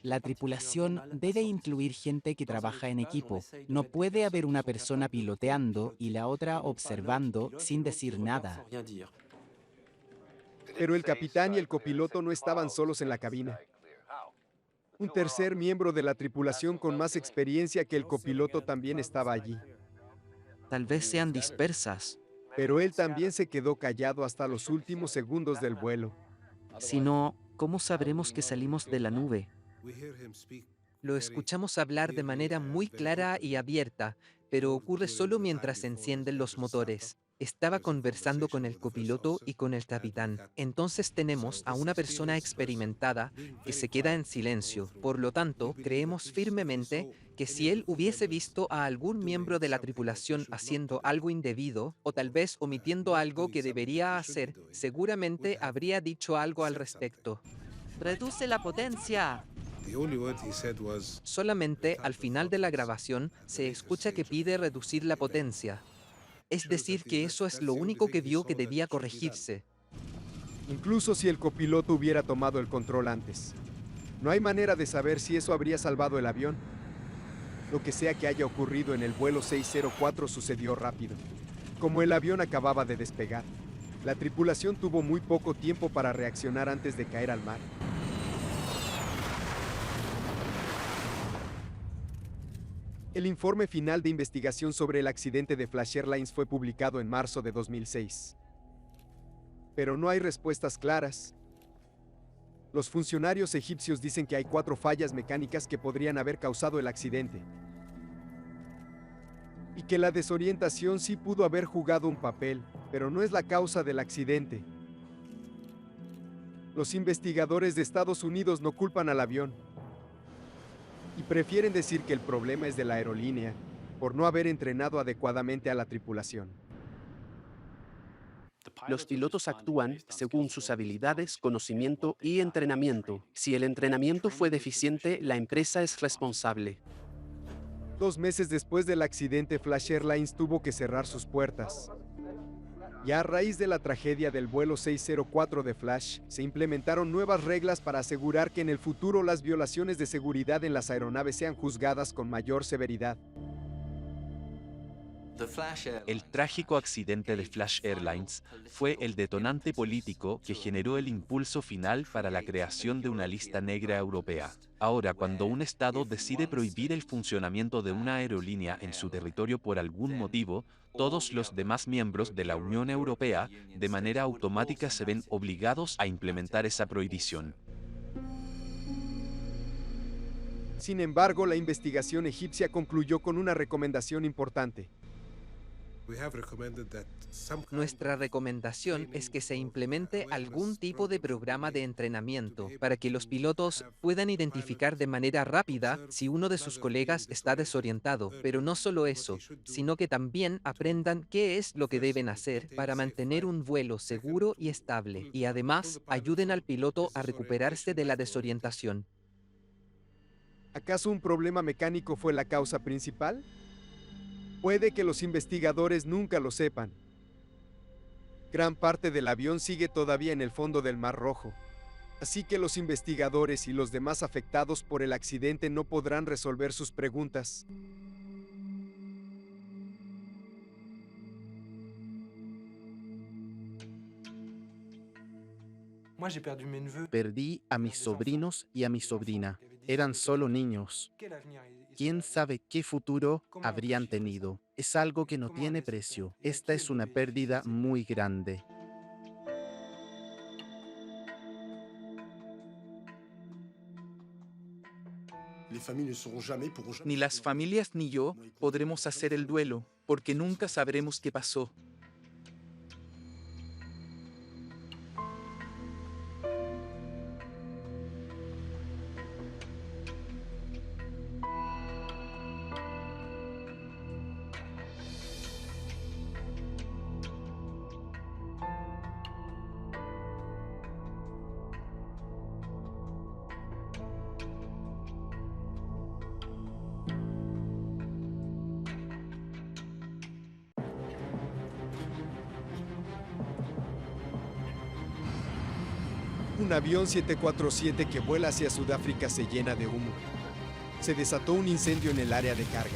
La tripulación debe incluir gente que trabaja en equipo. No puede haber una persona piloteando y la otra observando sin decir nada. Pero el capitán y el copiloto no estaban solos en la cabina. Un tercer miembro de la tripulación con más experiencia que el copiloto también estaba allí. Tal vez sean dispersas. Pero él también se quedó callado hasta los últimos segundos del vuelo. Si no, ¿cómo sabremos que salimos de la nube? Lo escuchamos hablar de manera muy clara y abierta, pero ocurre solo mientras se encienden los motores. Estaba conversando con el copiloto y con el capitán. Entonces tenemos a una persona experimentada que se queda en silencio. Por lo tanto, creemos firmemente que si él hubiese visto a algún miembro de la tripulación haciendo algo indebido, o tal vez omitiendo algo que debería hacer, seguramente habría dicho algo al respecto. ¡Reduce la potencia! Solamente al final de la grabación se escucha que pide reducir la potencia. Es decir, que eso es lo único que vio que debía corregirse. Incluso si el copiloto hubiera tomado el control antes. No hay manera de saber si eso habría salvado el avión. Lo que sea que haya ocurrido en el vuelo 604 sucedió rápido. Como el avión acababa de despegar, la tripulación tuvo muy poco tiempo para reaccionar antes de caer al mar. El informe final de investigación sobre el accidente de Flash Airlines fue publicado en marzo de 2006. Pero no hay respuestas claras. Los funcionarios egipcios dicen que hay 4 fallas mecánicas que podrían haber causado el accidente. Y que la desorientación sí pudo haber jugado un papel, pero no es la causa del accidente. Los investigadores de Estados Unidos no culpan al avión. Y prefieren decir que el problema es de la aerolínea, por no haber entrenado adecuadamente a la tripulación. Los pilotos actúan según sus habilidades, conocimiento y entrenamiento. Si el entrenamiento fue deficiente, la empresa es responsable. 2 meses después del accidente, Flash Airlines tuvo que cerrar sus puertas. Y a raíz de la tragedia del vuelo 604 de Flash, se implementaron nuevas reglas para asegurar que en el futuro las violaciones de seguridad en las aeronaves sean juzgadas con mayor severidad. El trágico accidente de Flash Airlines fue el detonante político que generó el impulso final para la creación de una lista negra europea. Ahora, cuando un Estado decide prohibir el funcionamiento de una aerolínea en su territorio por algún motivo, todos los demás miembros de la Unión Europea, de manera automática, se ven obligados a implementar esa prohibición. Sin embargo, la investigación egipcia concluyó con una recomendación importante. Nuestra recomendación es que se implemente algún tipo de programa de entrenamiento para que los pilotos puedan identificar de manera rápida si uno de sus colegas está desorientado, pero no solo eso, sino que también aprendan qué es lo que deben hacer para mantener un vuelo seguro y estable, y además ayuden al piloto a recuperarse de la desorientación. ¿Acaso un problema mecánico fue la causa principal? Puede que los investigadores nunca lo sepan. Gran parte del avión sigue todavía en el fondo del Mar Rojo. Así que los investigadores y los demás afectados por el accidente no podrán resolver sus preguntas. Perdí a mis sobrinos y a mi sobrina. Eran solo niños. ¿Quién sabe qué futuro habrían tenido? Es algo que no tiene precio. Esta es una pérdida muy grande. Ni las familias ni yo podremos hacer el duelo, porque nunca sabremos qué pasó. Un avión 747 que vuela hacia Sudáfrica se llena de humo. Se desató un incendio en el área de carga,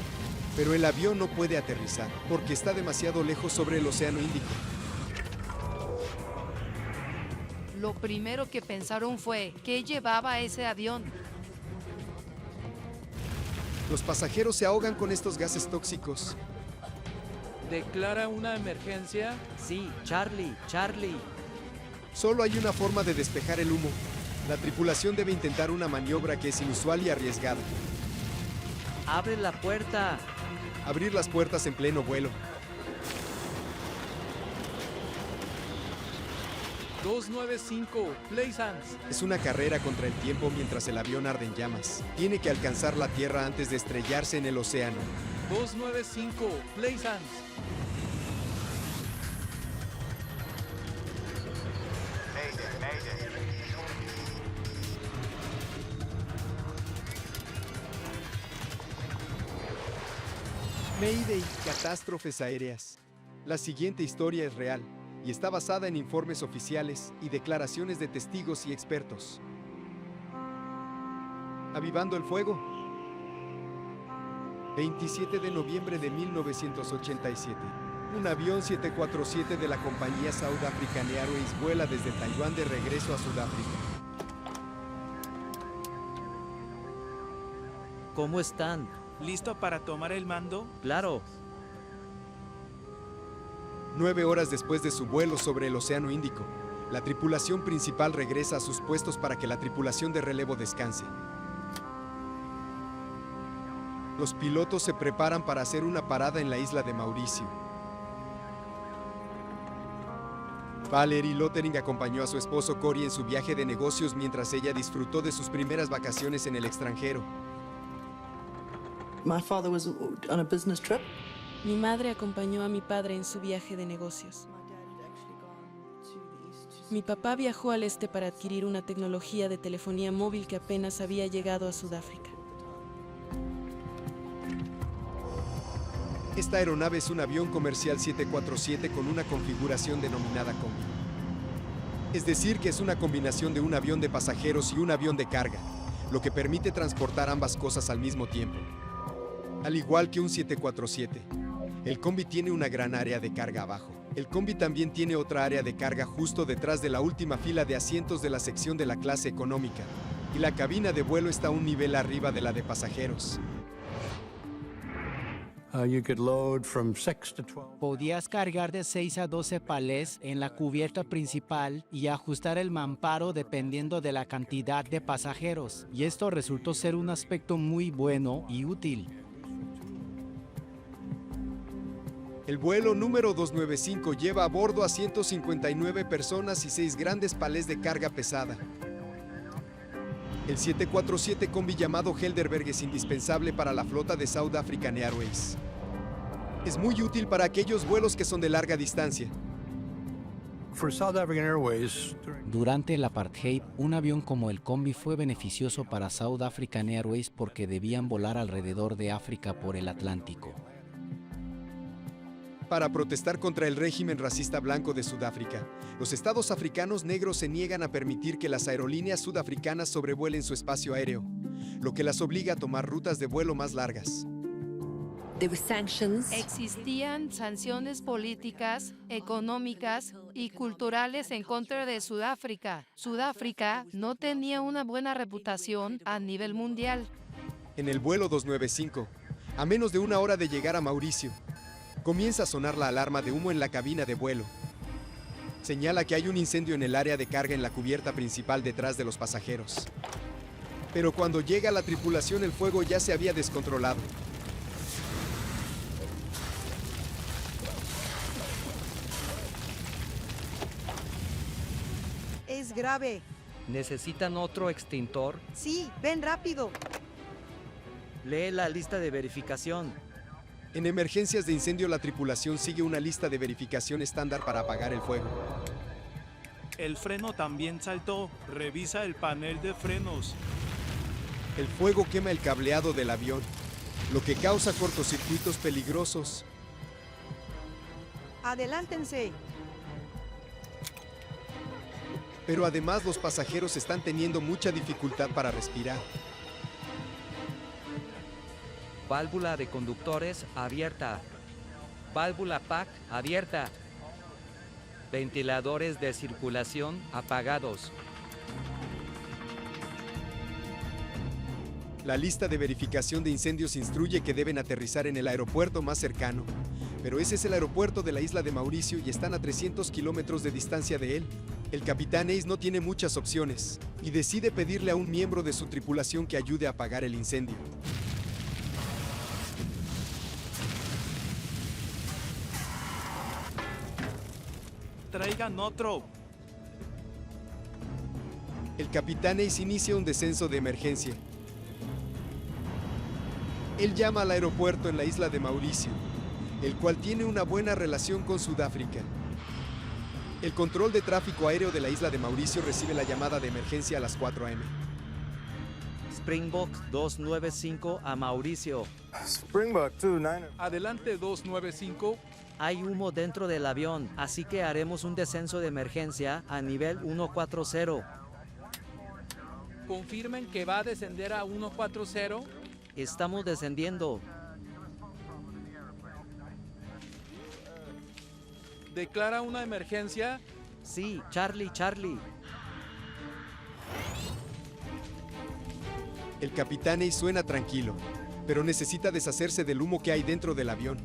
pero el avión no puede aterrizar porque está demasiado lejos sobre el Océano Índico. Lo primero que pensaron fue, ¿qué llevaba ese avión? Los pasajeros se ahogan con estos gases tóxicos. ¿Declara una emergencia? Sí, Charlie. Solo hay una forma de despejar el humo. La tripulación debe intentar una maniobra que es inusual y arriesgada. Abre la puerta. Abrir las puertas en pleno vuelo. 295, Plaisance. Es una carrera contra el tiempo mientras el avión arde en llamas. Tiene que alcanzar la Tierra antes de estrellarse en el océano. 295, Plaisance. Mayday, catástrofes aéreas. La siguiente historia es real y está basada en informes oficiales y declaraciones de testigos y expertos. Avivando el fuego. 27 de noviembre de 1987. Un avión 747 de la compañía South African Airways vuela desde Taiwán de regreso a Sudáfrica. ¿Cómo están? ¿Listo para tomar el mando? Claro. 9 horas después de su vuelo sobre el Océano Índico, la tripulación principal regresa a sus puestos para que la tripulación de relevo descanse. Los pilotos se preparan para hacer una parada en la isla de Mauricio. Valerie Lottering acompañó a su esposo Corey en su viaje de negocios mientras ella disfrutó de sus primeras vacaciones en el extranjero. Mi madre acompañó a mi padre en su viaje de negocios. Mi papá viajó al este para adquirir una tecnología de telefonía móvil que apenas había llegado a Sudáfrica. Esta aeronave es un avión comercial 747 con una configuración denominada combi. Es decir, que es una combinación de un avión de pasajeros y un avión de carga, lo que permite transportar ambas cosas al mismo tiempo. Al igual que un 747, el combi tiene una gran área de carga abajo. El combi también tiene otra área de carga justo detrás de la última fila de asientos de la sección de la clase económica, y la cabina de vuelo está un nivel arriba de la de pasajeros. Podías cargar de 6 a 12 palés en la cubierta principal y ajustar el mamparo dependiendo de la cantidad de pasajeros, y esto resultó ser un aspecto muy bueno y útil. El vuelo número 295 lleva a bordo a 159 personas y 6 grandes palés de carga pesada. El 747 combi llamado Helderberg es indispensable para la flota de South African Airways. Es muy útil para aquellos vuelos que son de larga distancia. Durante el apartheid, un avión como el combi fue beneficioso para South African Airways porque debían volar alrededor de África por el Atlántico. Para protestar contra el régimen racista blanco de Sudáfrica, los estados africanos negros se niegan a permitir que las aerolíneas sudafricanas sobrevuelen su espacio aéreo, lo que las obliga a tomar rutas de vuelo más largas. Existían sanciones políticas, económicas y culturales en contra de Sudáfrica. Sudáfrica no tenía una buena reputación a nivel mundial. En el vuelo 295, a menos de 1 hora de llegar a Mauricio, comienza a sonar la alarma de humo en la cabina de vuelo. Señala que hay un incendio en el área de carga en la cubierta principal detrás de los pasajeros. Pero cuando llega la tripulación, el fuego ya se había descontrolado. Es grave. ¿Necesitan otro extintor? Sí, ven rápido. Lee la lista de verificación. En emergencias de incendio, la tripulación sigue una lista de verificación estándar para apagar el fuego. El freno también saltó. Revisa el panel de frenos. El fuego quema el cableado del avión, lo que causa cortocircuitos peligrosos. Adelántense. Pero además los pasajeros están teniendo mucha dificultad para respirar. Válvula de conductores abierta. Válvula PAC abierta. Ventiladores de circulación apagados. La lista de verificación de incendios instruye que deben aterrizar en el aeropuerto más cercano. Pero ese es el aeropuerto de la isla de Mauricio y están a 300 kilómetros de distancia de él. El capitán Ace no tiene muchas opciones y decide pedirle a un miembro de su tripulación que ayude a apagar el incendio. Traigan otro. El capitán Ace inicia un descenso de emergencia. Él llama al aeropuerto en la isla de Mauricio, el cual tiene una buena relación con Sudáfrica. El control de tráfico aéreo de la isla de Mauricio recibe la llamada de emergencia a las 4 a.m. Springbok 295 a Mauricio. Springbok 29. Adelante 295. Hay humo dentro del avión, así que haremos un descenso de emergencia a nivel 140. Confirmen que va a descender a 140. Estamos descendiendo. ¿Declara una emergencia? Sí, Charlie. El capitán Ace suena tranquilo, pero necesita deshacerse del humo que hay dentro del avión.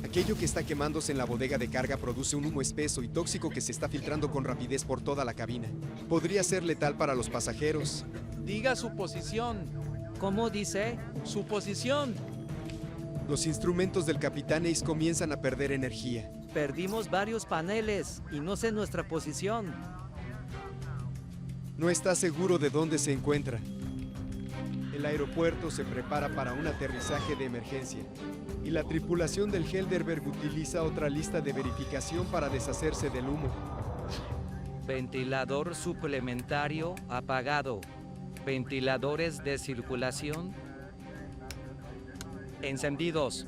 Aquello que está quemándose en la bodega de carga produce un humo espeso y tóxico que se está filtrando con rapidez por toda la cabina. Podría ser letal para los pasajeros. Diga su posición. ¿Cómo dice? Su posición. Los instrumentos del capitán Ace comienzan a perder energía. Perdimos varios paneles y no sé nuestra posición. No está seguro de dónde se encuentra. El aeropuerto se prepara para un aterrizaje de emergencia y la tripulación del Helderberg utiliza otra lista de verificación para deshacerse del humo. Ventilador suplementario apagado. Ventiladores de circulación encendidos.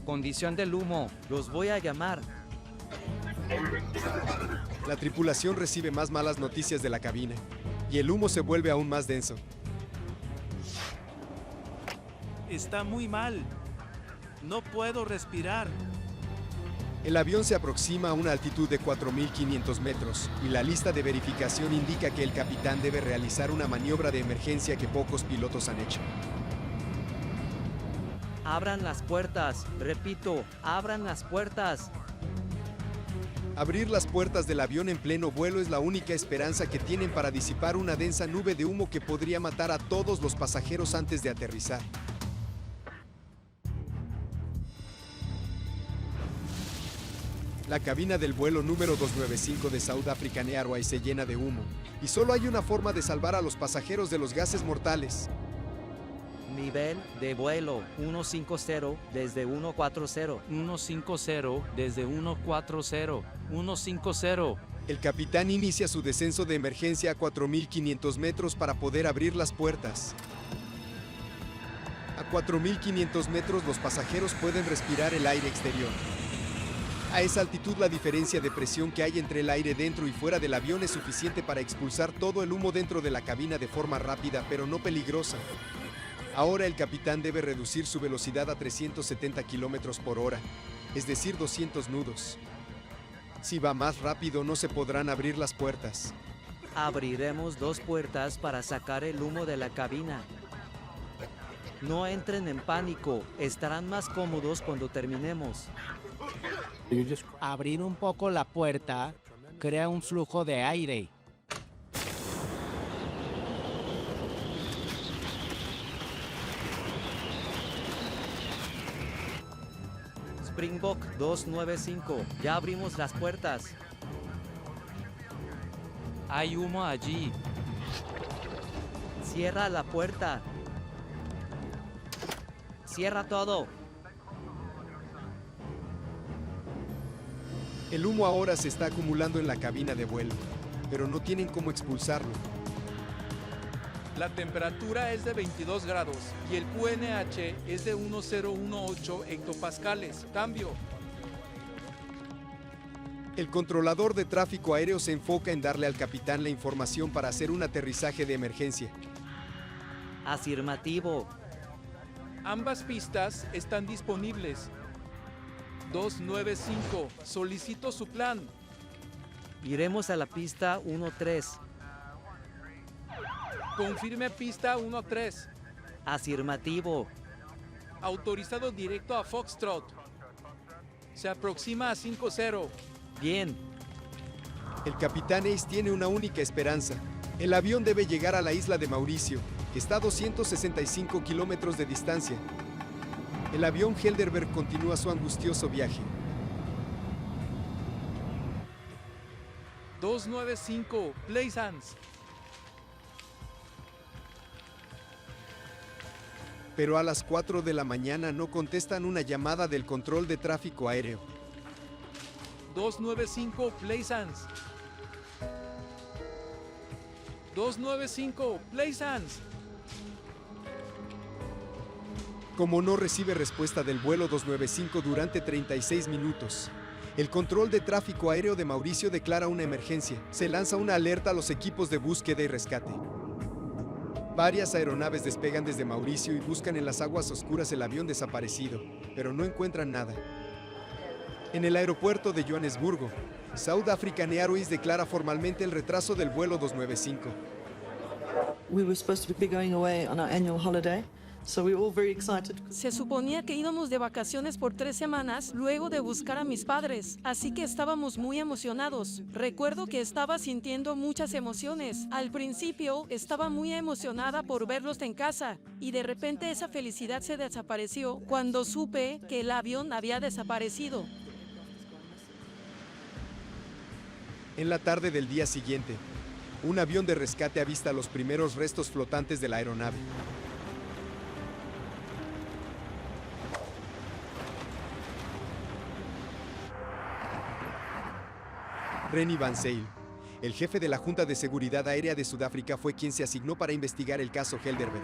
Condición del humo. Los voy a llamar. La tripulación recibe más malas noticias de la cabina y el humo se vuelve aún más denso. Está muy mal. No puedo respirar. El avión se aproxima a una altitud de 4.500 metros y la lista de verificación indica que el capitán debe realizar una maniobra de emergencia que pocos pilotos han hecho. Abran las puertas. Repito, abran las puertas. Abrir las puertas del avión en pleno vuelo es la única esperanza que tienen para disipar una densa nube de humo que podría matar a todos los pasajeros antes de aterrizar. La cabina del vuelo número 295 de South African Airways se llena de humo, y solo hay una forma de salvar a los pasajeros de los gases mortales. Nivel de vuelo 150 desde 140. 150 desde 140. 150. El capitán inicia su descenso de emergencia a 4.500 metros para poder abrir las puertas. A 4.500 metros los pasajeros pueden respirar el aire exterior. A esa altitud la diferencia de presión que hay entre el aire dentro y fuera del avión es suficiente para expulsar todo el humo dentro de la cabina de forma rápida pero no peligrosa. Ahora el capitán debe reducir su velocidad a 370 kilómetros por hora, es decir 200 nudos. Si va más rápido no se podrán abrir las puertas. Abriremos 2 puertas para sacar el humo de la cabina. No entren en pánico, estarán más cómodos cuando terminemos. Abrir un poco la puerta crea un flujo de aire. Springbok 295, ya abrimos las puertas. Hay humo allí. Cierra la puerta. Cierra todo. El humo ahora se está acumulando en la cabina de vuelo, pero no tienen cómo expulsarlo. La temperatura es de 22 grados y el QNH es de 1018 hectopascales. Cambio. El controlador de tráfico aéreo se enfoca en darle al capitán la información para hacer un aterrizaje de emergencia. Afirmativo. Ambas pistas están disponibles. 295, solicito su plan. Iremos a la pista 1-3. Confirme pista 1-3. Afirmativo. Autorizado directo a Foxtrot. Se aproxima a 5-0. Bien. El capitán Ace tiene una única esperanza. El avión debe llegar a la isla de Mauricio, que está a 265 kilómetros de distancia. El avión Helderberg continúa su angustioso viaje. 295, Plaisance. Pero a las 4 de la mañana no contestan una llamada del control de tráfico aéreo. 295, Plaisance. 295, Plaisance. Como no recibe respuesta del vuelo 295 durante 36 minutos, el control de tráfico aéreo de Mauricio declara una emergencia. Se lanza una alerta a los equipos de búsqueda y rescate. Varias aeronaves despegan desde Mauricio y buscan en las aguas oscuras el avión desaparecido, pero no encuentran nada. En el aeropuerto de Johannesburgo, South African Airways declara formalmente el retraso del vuelo 295. We were supposed to be going away on our annual holiday, so we were all very excited. Se suponía que íbamos de vacaciones por 3 semanas luego de buscar a mis padres, así que estábamos muy emocionados. Recuerdo que estaba sintiendo muchas emociones. Al principio estaba muy emocionada por verlos en casa y de repente esa felicidad se desapareció cuando supe que el avión había desaparecido. En la tarde del día siguiente, un avión de rescate avista los primeros restos flotantes de la aeronave. Rennie Van Zyl, el jefe de la Junta de Seguridad Aérea de Sudáfrica, fue quien se asignó para investigar el caso Helderberg.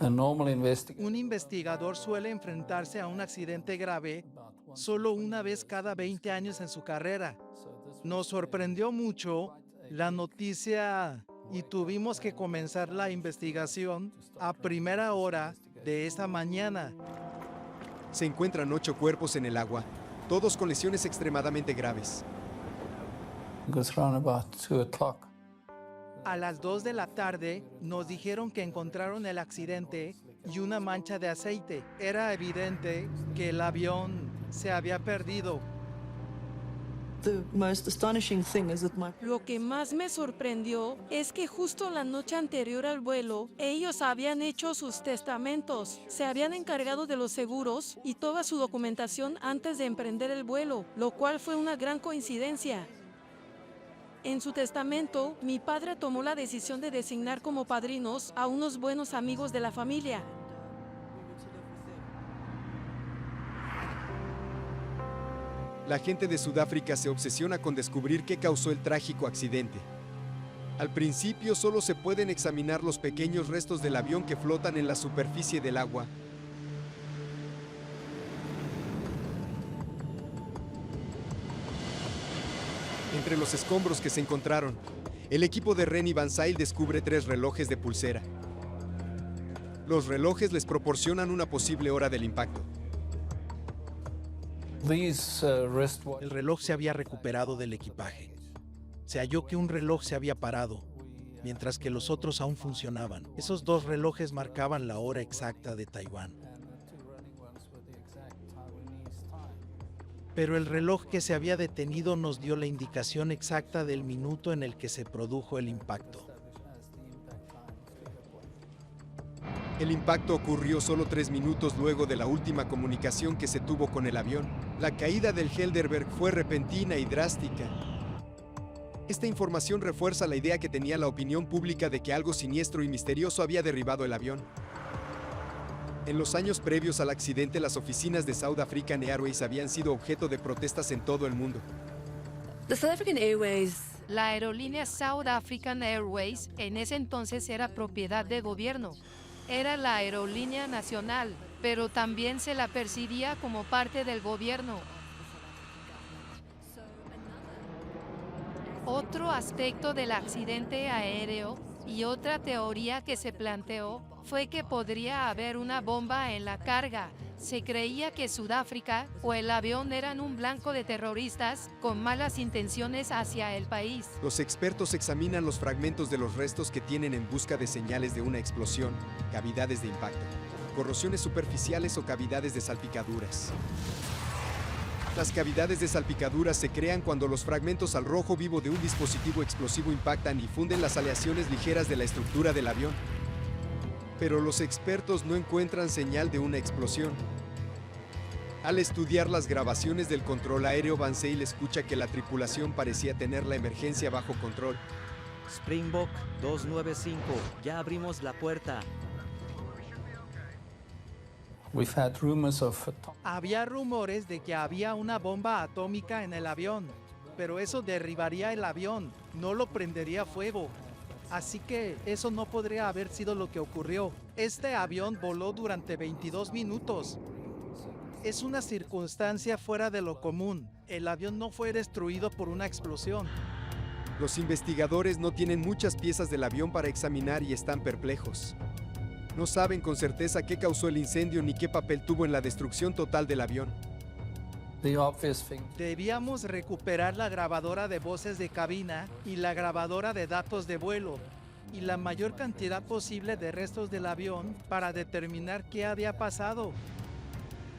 Un investigador suele enfrentarse a un accidente grave solo una vez cada 20 años en su carrera. Nos sorprendió mucho la noticia y tuvimos que comenzar la investigación a primera hora de esa mañana. Se encuentran 8 cuerpos en el agua, todos con lesiones extremadamente graves. A las 2 de la tarde nos dijeron que encontraron el accidente y una mancha de aceite. Era evidente que el avión se había perdido. Lo que más me sorprendió es que justo la noche anterior al vuelo, ellos habían hecho sus testamentos, se habían encargado de los seguros y toda su documentación antes de emprender el vuelo, lo cual fue una gran coincidencia. En su testamento, mi padre tomó la decisión de designar como padrinos a unos buenos amigos de la familia. La gente de Sudáfrica se obsesiona con descubrir qué causó el trágico accidente. Al principio solo se pueden examinar los pequeños restos del avión que flotan en la superficie del agua. Entre los escombros que se encontraron, el equipo de Rennie Van Zyl descubre 3 relojes de pulsera. Los relojes les proporcionan una posible hora del impacto. El reloj se había recuperado del equipaje. Se halló que un reloj se había parado, mientras que los otros aún funcionaban. Esos 2 relojes marcaban la hora exacta de Taiwán. Pero el reloj que se había detenido nos dio la indicación exacta del minuto en el que se produjo el impacto. El impacto ocurrió solo 3 minutos luego de la última comunicación que se tuvo con el avión. La caída del Helderberg fue repentina y drástica. Esta información refuerza la idea que tenía la opinión pública de que algo siniestro y misterioso había derribado el avión. En los años previos al accidente, las oficinas de South African Airways habían sido objeto de protestas en todo el mundo. La aerolínea South African Airways en ese entonces era propiedad del gobierno. Era la aerolínea nacional, pero también se la percibía como parte del gobierno. Otro aspecto del accidente aéreo y otra teoría que se planteó fue que podría haber una bomba en la carga. Se creía que Sudáfrica o el avión eran un blanco de terroristas con malas intenciones hacia el país. Los expertos examinan los fragmentos de los restos que tienen en busca de señales de una explosión, cavidades de impacto, corrosiones superficiales o cavidades de salpicaduras. Las cavidades de salpicaduras se crean cuando los fragmentos al rojo vivo de un dispositivo explosivo impactan y funden las aleaciones ligeras de la estructura del avión. Pero los expertos no encuentran señal de una explosión. Al estudiar las grabaciones del control aéreo, Van Zyl escucha que la tripulación parecía tener la emergencia bajo control. Springbok 295, ya abrimos la puerta. Había rumores de que había una bomba atómica en el avión, pero eso derribaría el avión, no lo prendería fuego. Así que eso no podría haber sido lo que ocurrió. Este avión voló durante 22 minutos. Es una circunstancia fuera de lo común. El avión no fue destruido por una explosión. Los investigadores no tienen muchas piezas del avión para examinar y están perplejos. No saben con certeza qué causó el incendio ni qué papel tuvo en la destrucción total del avión. Debíamos recuperar la grabadora de voces de cabina y la grabadora de datos de vuelo y la mayor cantidad posible de restos del avión para determinar qué había pasado.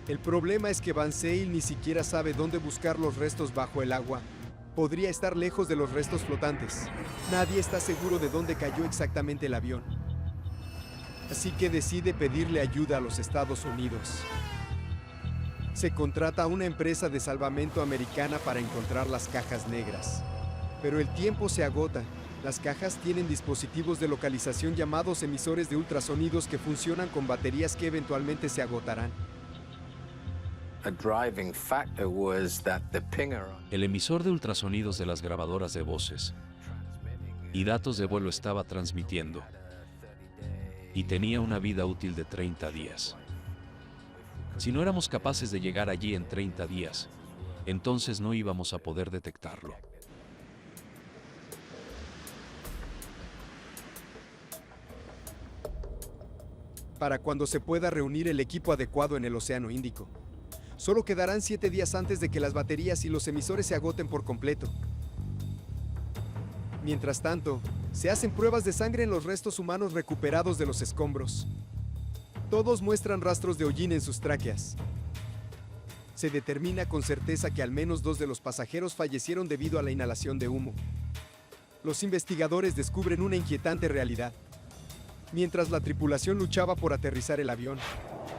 El problema es que Van Zyl ni siquiera sabe dónde buscar los restos bajo el agua. Podría estar lejos de los restos flotantes. Nadie está seguro de dónde cayó exactamente el avión. Así que decide pedirle ayuda a los Estados Unidos. Se contrata a una empresa de salvamento americana para encontrar las cajas negras. Pero el tiempo se agota. Las cajas tienen dispositivos de localización llamados emisores de ultrasonidos que funcionan con baterías que eventualmente se agotarán. El emisor de ultrasonidos de las grabadoras de voces y datos de vuelo estaba transmitiendo y tenía una vida útil de 30 días. Si no éramos capaces de llegar allí en 30 días, entonces no íbamos a poder detectarlo. Para cuando se pueda reunir el equipo adecuado en el Océano Índico. Solo quedarán 7 días antes de que las baterías y los emisores se agoten por completo. Mientras tanto, se hacen pruebas de sangre en los restos humanos recuperados de los escombros. Todos muestran rastros de hollín en sus tráqueas. Se determina con certeza que al menos 2 de los pasajeros fallecieron debido a la inhalación de humo. Los investigadores descubren una inquietante realidad. Mientras la tripulación luchaba por aterrizar el avión,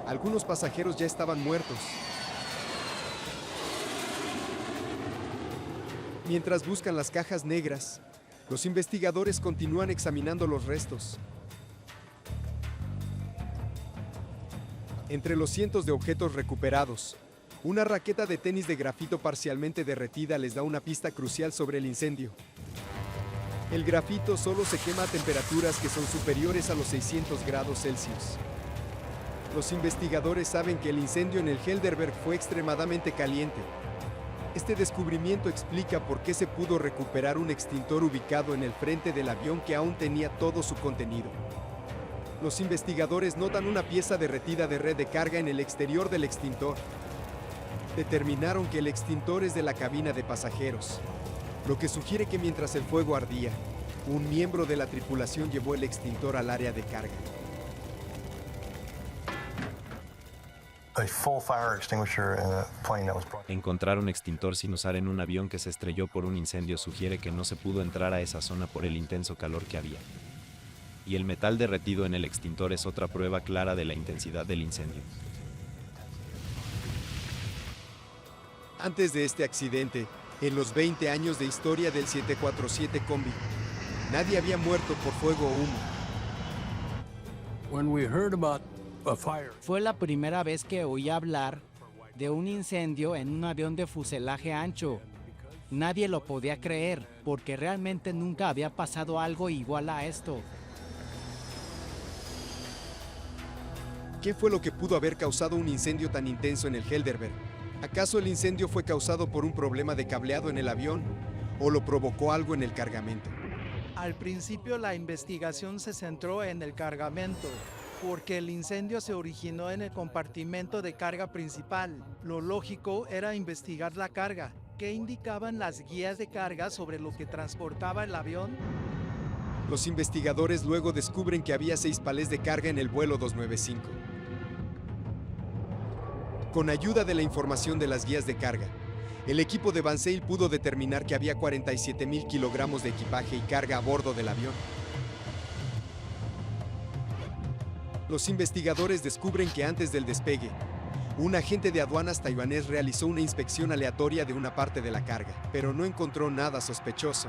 algunos pasajeros ya estaban muertos. Mientras buscan las cajas negras, los investigadores continúan examinando los restos. Entre los cientos de objetos recuperados, una raqueta de tenis de grafito parcialmente derretida les da una pista crucial sobre el incendio. El grafito solo se quema a temperaturas que son superiores a los 600 grados Celsius. Los investigadores saben que el incendio en el Helderberg fue extremadamente caliente. Este descubrimiento explica por qué se pudo recuperar un extintor ubicado en el frente del avión que aún tenía todo su contenido. Los investigadores notan una pieza derretida de red de carga en el exterior del extintor. Determinaron que el extintor es de la cabina de pasajeros, lo que sugiere que mientras el fuego ardía, un miembro de la tripulación llevó el extintor al área de carga. Encontrar un extintor sin usar en un avión que se estrelló por un incendio sugiere que no se pudo entrar a esa zona por el intenso calor que había. Y el metal derretido en el extintor es otra prueba clara de la intensidad del incendio. Antes de este accidente, en los 20 años de historia del 747 Combi, nadie había muerto por fuego o humo. Fue la primera vez que oí hablar de un incendio en un avión de fuselaje ancho. Nadie lo podía creer, porque realmente nunca había pasado algo igual a esto. ¿Qué fue lo que pudo haber causado un incendio tan intenso en el Helderberg? ¿Acaso el incendio fue causado por un problema de cableado en el avión? o lo provocó algo en el cargamento. Al principio la investigación se centró en el cargamento, porque el incendio se originó en el compartimento de carga principal. Lo lógico era investigar la carga. ¿Qué indicaban las guías de carga sobre lo que transportaba el avión? Los investigadores luego descubren que había 6 palés de carga en el vuelo 295. Con ayuda de la información de las guías de carga, el equipo de Van Zyl pudo determinar que había 47,000 kilogramos de equipaje y carga a bordo del avión. Los investigadores descubren que antes del despegue, un agente de aduanas taiwanés realizó una inspección aleatoria de una parte de la carga, pero no encontró nada sospechoso.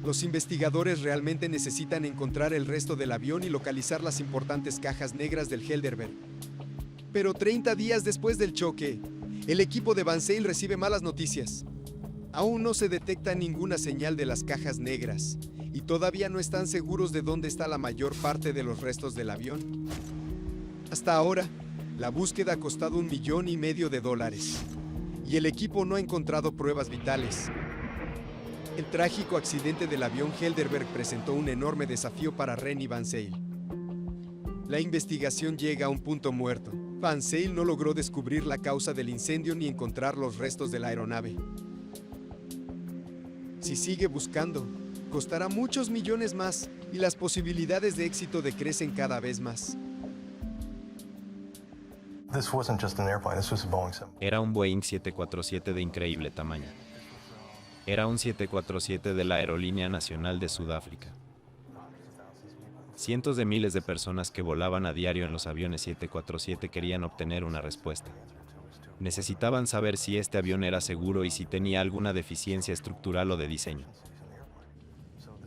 Los investigadores realmente necesitan encontrar el resto del avión y localizar las importantes cajas negras del Helderberg. Pero 30 días después del choque, el equipo de Van Zyl recibe malas noticias. Aún no se detecta ninguna señal de las cajas negras y todavía no están seguros de dónde está la mayor parte de los restos del avión. Hasta ahora, la búsqueda ha costado $1,5 millones y el equipo no ha encontrado pruebas vitales. El trágico accidente del avión Helderberg presentó un enorme desafío para Renny Van Zyl. La investigación llega a un punto muerto. Van Zyl no logró descubrir la causa del incendio ni encontrar los restos de la aeronave. Si sigue buscando, costará muchos millones más y las posibilidades de éxito decrecen cada vez más. Era un Boeing 747 de increíble tamaño. Era un 747 de la Aerolínea Nacional de Sudáfrica. Cientos de miles de personas que volaban a diario en los aviones 747 querían obtener una respuesta. Necesitaban saber si este avión era seguro y si tenía alguna deficiencia estructural o de diseño.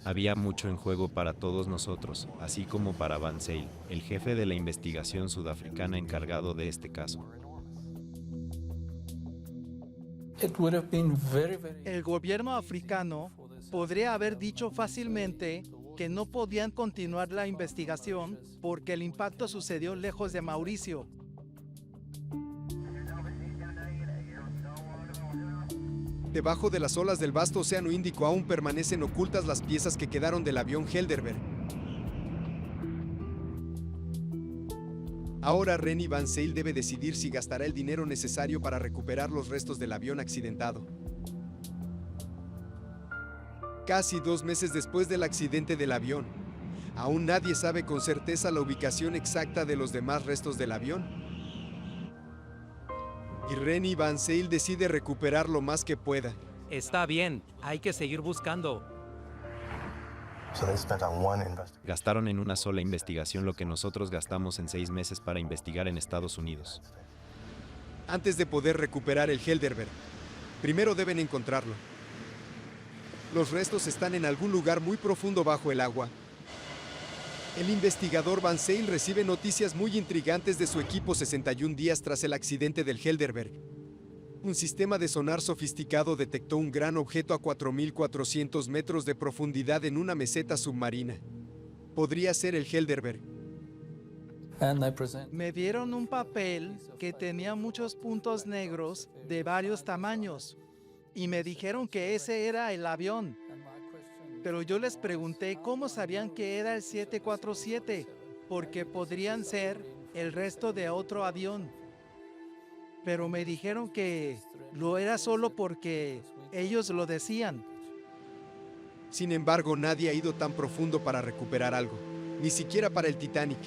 Había mucho en juego para todos nosotros, así como para Van Zyl, el jefe de la investigación sudafricana encargado de este caso. El gobierno africano podría haber dicho fácilmente que no podían continuar la investigación porque el impacto sucedió lejos de Mauricio. Debajo de las olas del vasto océano Índico aún permanecen ocultas las piezas que quedaron del avión Helderberg. Ahora Renny Van Zyl debe decidir si gastará el dinero necesario para recuperar los restos del avión accidentado. Casi 2 meses después del accidente del avión, aún nadie sabe con certeza la ubicación exacta de los demás restos del avión. Y Renny Van Zyl decide recuperar lo más que pueda. Está bien, hay que seguir buscando. Gastaron en una sola investigación lo que nosotros gastamos en 6 meses para investigar en Estados Unidos. Antes de poder recuperar el Helderberg, primero deben encontrarlo. Los restos están en algún lugar muy profundo bajo el agua. El investigador Van Zyl recibe noticias muy intrigantes de su equipo 61 días tras el accidente del Helderberg. Un sistema de sonar sofisticado detectó un gran objeto a 4,400 metros de profundidad en una meseta submarina. Podría ser el Helderberg. Me dieron un papel que tenía muchos puntos negros de varios tamaños y me dijeron que ese era el avión. Pero yo les pregunté cómo sabían que era el 747, porque podrían ser el resto de otro avión. Pero me dijeron que lo era solo porque ellos lo decían. Sin embargo, nadie ha ido tan profundo para recuperar algo, ni siquiera para el Titanic.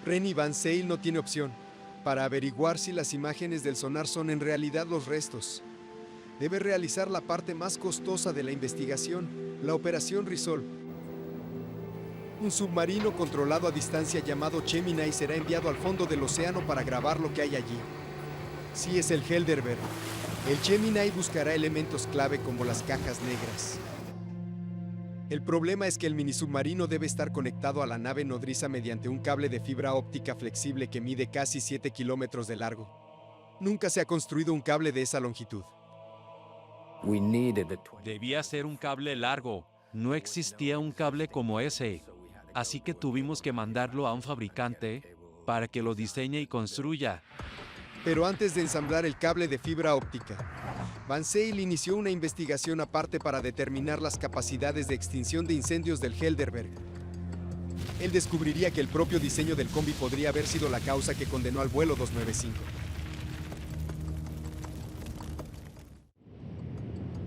Renny Van Zyl no tiene opción para averiguar si las imágenes del sonar son en realidad los restos. Debe realizar la parte más costosa de la investigación, la Operación Resolve. Un submarino controlado a distancia llamado Gemini será enviado al fondo del océano para grabar lo que hay allí. Si es el Helderberg, el Gemini buscará elementos clave como las cajas negras. El problema es que el minisubmarino debe estar conectado a la nave nodriza mediante un cable de fibra óptica flexible que mide casi 7 kilómetros de largo. Nunca se ha construido un cable de esa longitud. Debía ser un cable largo. No existía un cable como ese. Así que tuvimos que mandarlo a un fabricante para que lo diseñe y construya. Pero antes de ensamblar el cable de fibra óptica, Van Zyl inició una investigación aparte para determinar las capacidades de extinción de incendios del Helderberg. Él descubriría que el propio diseño del combi podría haber sido la causa que condenó al vuelo 295.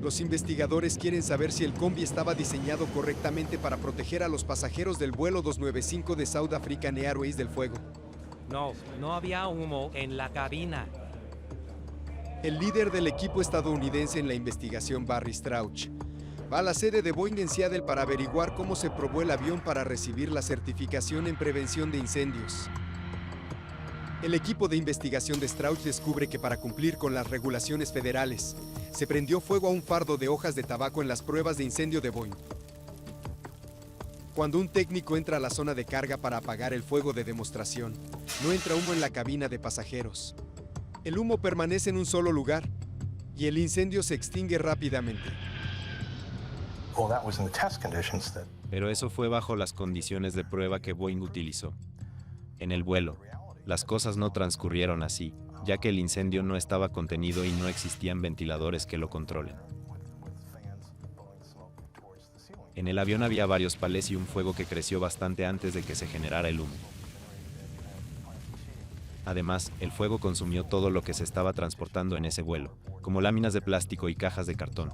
Los investigadores quieren saber si el combi estaba diseñado correctamente para proteger a los pasajeros del vuelo 295 de South African Airways del fuego. No había humo en la cabina. El líder del equipo estadounidense en la investigación, Barry Strauch, va a la sede de Boeing en Seattle para averiguar cómo se probó el avión para recibir la certificación en prevención de incendios. El equipo de investigación de Strauch descubre que para cumplir con las regulaciones federales, se prendió fuego a un fardo de hojas de tabaco en las pruebas de incendio de Boeing. Cuando un técnico entra a la zona de carga para apagar el fuego de demostración, no entra humo en la cabina de pasajeros. El humo permanece en un solo lugar y el incendio se extingue rápidamente. Pero eso fue bajo las condiciones de prueba que Boeing utilizó. En el vuelo, las cosas no transcurrieron así, ya que el incendio no estaba contenido y no existían ventiladores que lo controlen. En el avión había varios palés y un fuego que creció bastante antes de que se generara el humo. Además, el fuego consumió todo lo que se estaba transportando en ese vuelo, como láminas de plástico y cajas de cartón.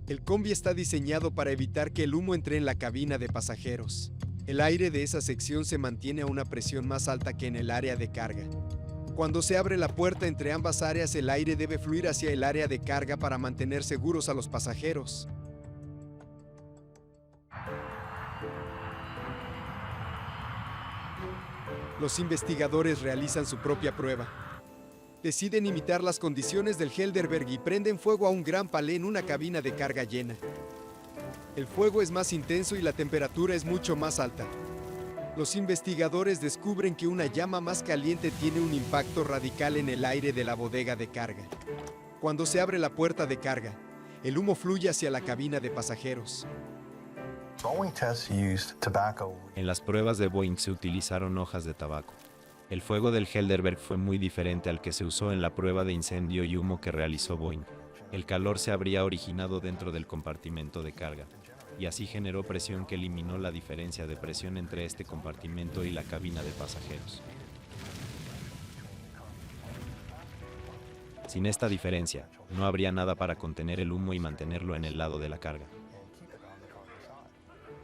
El combi está diseñado para evitar que el humo entre en la cabina de pasajeros. El aire de esa sección se mantiene a una presión más alta que en el área de carga. Cuando se abre la puerta entre ambas áreas, el aire debe fluir hacia el área de carga para mantener seguros a los pasajeros. Los investigadores realizan su propia prueba. Deciden imitar las condiciones del Helderberg y prenden fuego a un gran palé en una cabina de carga llena. El fuego es más intenso y la temperatura es mucho más alta. Los investigadores descubren que una llama más caliente tiene un impacto radical en el aire de la bodega de carga. Cuando se abre la puerta de carga, el humo fluye hacia la cabina de pasajeros. En las pruebas de Boeing se utilizaron hojas de tabaco. El fuego del Helderberg fue muy diferente al que se usó en la prueba de incendio y humo que realizó Boeing. El calor se habría originado dentro del compartimento de carga, y así generó presión que eliminó la diferencia de presión entre este compartimento y la cabina de pasajeros. Sin esta diferencia, no habría nada para contener el humo y mantenerlo en el lado de la carga.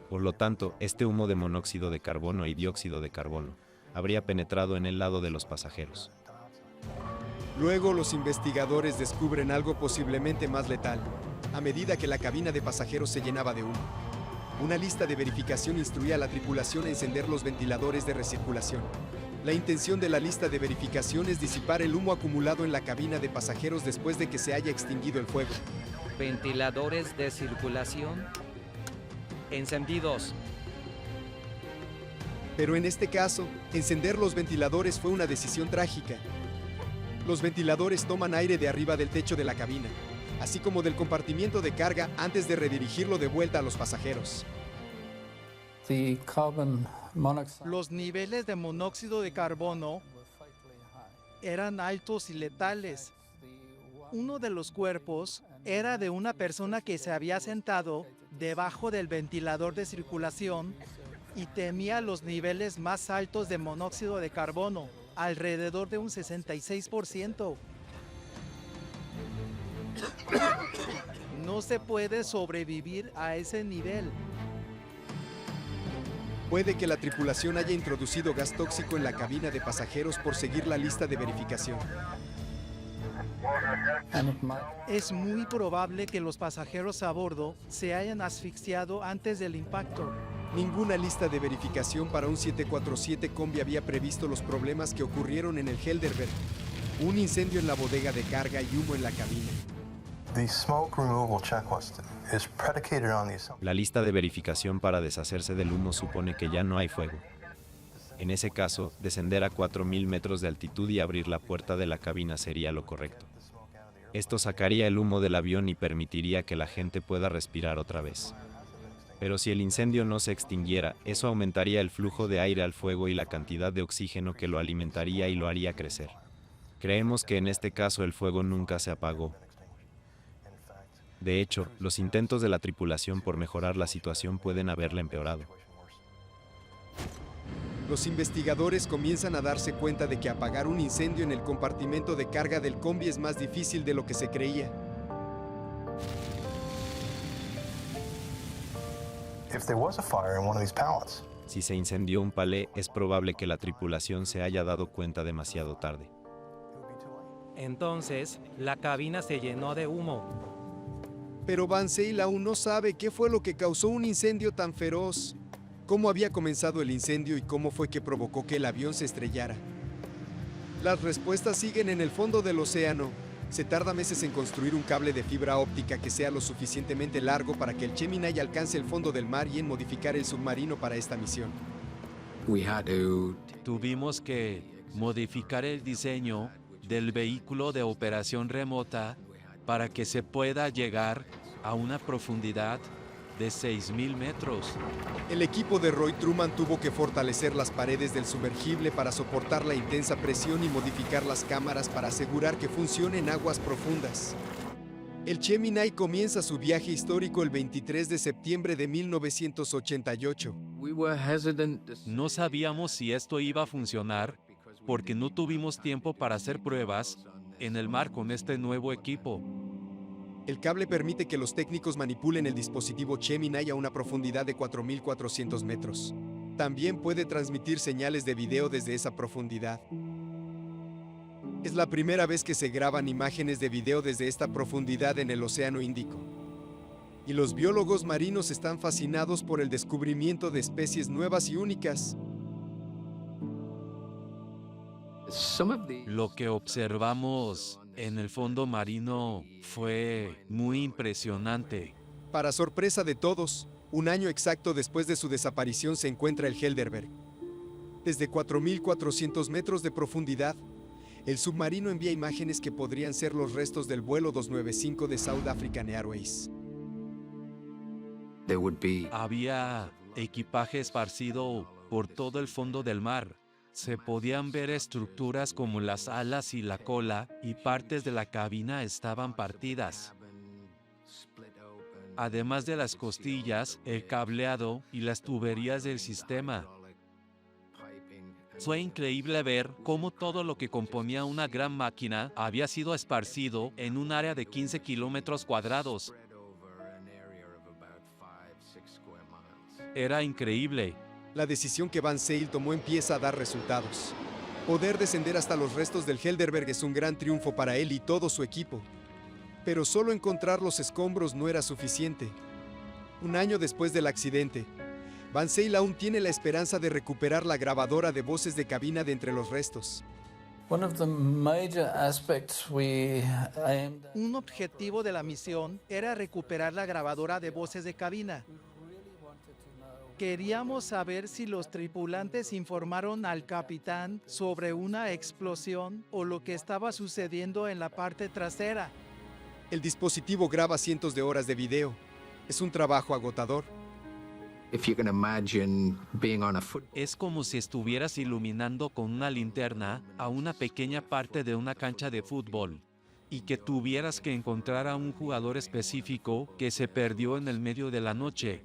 Por lo tanto, este humo de monóxido de carbono y dióxido de carbono habría penetrado en el lado de los pasajeros. Luego, los investigadores descubren algo posiblemente más letal, a medida que la cabina de pasajeros se llenaba de humo. Una lista de verificación instruía a la tripulación a encender los ventiladores de recirculación. La intención de la lista de verificación es disipar el humo acumulado en la cabina de pasajeros después de que se haya extinguido el fuego. ¿Ventiladores de circulación? Encendidos. Pero en este caso, encender los ventiladores fue una decisión trágica. Los ventiladores toman aire de arriba del techo de la cabina, así como del compartimiento de carga antes de redirigirlo de vuelta a los pasajeros. Los niveles de monóxido de carbono eran altos y letales. Uno de los cuerpos era de una persona que se había sentado debajo del ventilador de circulación y temía los niveles más altos de monóxido de carbono, alrededor de un 66%. No se puede sobrevivir a ese nivel. Puede que la tripulación haya introducido gas tóxico en la cabina de pasajeros por seguir la lista de verificación. Es muy probable que los pasajeros a bordo se hayan asfixiado antes del impacto. Ninguna lista de verificación para un 747 combi había previsto los problemas que ocurrieron en el Helderberg. Un incendio en la bodega de carga y humo en la cabina. La lista de verificación para deshacerse del humo supone que ya no hay fuego. En ese caso, descender a 4.000 metros de altitud y abrir la puerta de la cabina sería lo correcto. Esto sacaría el humo del avión y permitiría que la gente pueda respirar otra vez. Pero si el incendio no se extinguiera, eso aumentaría el flujo de aire al fuego y la cantidad de oxígeno que lo alimentaría y lo haría crecer. Creemos que en este caso el fuego nunca se apagó. De hecho, los intentos de la tripulación por mejorar la situación pueden haberla empeorado. Los investigadores comienzan a darse cuenta de que apagar un incendio en el compartimento de carga del combi es más difícil de lo que se creía. Si se incendió un palé, es probable que la tripulación se haya dado cuenta demasiado tarde. Entonces, la cabina se llenó de humo. Pero Van Zyl aún no sabe qué fue lo que causó un incendio tan feroz, cómo había comenzado el incendio y cómo fue que provocó que el avión se estrellara. Las respuestas siguen en el fondo del océano. Se tarda meses en construir un cable de fibra óptica que sea lo suficientemente largo para que el Gemini alcance el fondo del mar y en modificar el submarino para esta misión. Tuvimos que modificar el diseño del vehículo de operación remota para que se pueda llegar a una profundidad de 6.000 metros. El equipo de Roy Truman tuvo que fortalecer las paredes del sumergible para soportar la intensa presión y modificar las cámaras para asegurar que funcione en aguas profundas. El Gemini comienza su viaje histórico el 23 de septiembre de 1988. No sabíamos si esto iba a funcionar porque no tuvimos tiempo para hacer pruebas en el mar con este nuevo equipo. El cable permite que los técnicos manipulen el dispositivo Gemini a una profundidad de 4.400 metros. También puede transmitir señales de video desde esa profundidad. Es la primera vez que se graban imágenes de video desde esta profundidad en el Océano Índico. Y los biólogos marinos están fascinados por el descubrimiento de especies nuevas y únicas. Lo que observamos en el fondo marino fue muy impresionante. Para sorpresa de todos, un año exacto después de su desaparición se encuentra el Helderberg. Desde 4.400 metros de profundidad, el submarino envía imágenes que podrían ser los restos del vuelo 295 de South African Airways. Había equipaje esparcido por todo el fondo del mar. Se podían ver estructuras como las alas y la cola, y partes de la cabina estaban partidas. Además de las costillas, el cableado y las tuberías del sistema. Fue increíble ver cómo todo lo que componía una gran máquina había sido esparcido en un área de 15 kilómetros cuadrados. Era increíble. La decisión que Van Zyl tomó empieza a dar resultados. Poder descender hasta los restos del Helderberg es un gran triunfo para él y todo su equipo. Pero solo encontrar los escombros no era suficiente. Un año después del accidente, Van Zyl aún tiene la esperanza de recuperar la grabadora de voces de cabina de entre los restos. Un objetivo de la misión era recuperar la grabadora de voces de cabina. Queríamos saber si los tripulantes informaron al capitán sobre una explosión o lo que estaba sucediendo en la parte trasera. El dispositivo graba cientos de horas de video. Es un trabajo agotador. Es como si estuvieras iluminando con una linterna a una pequeña parte de una cancha de fútbol y que tuvieras que encontrar a un jugador específico que se perdió en el medio de la noche.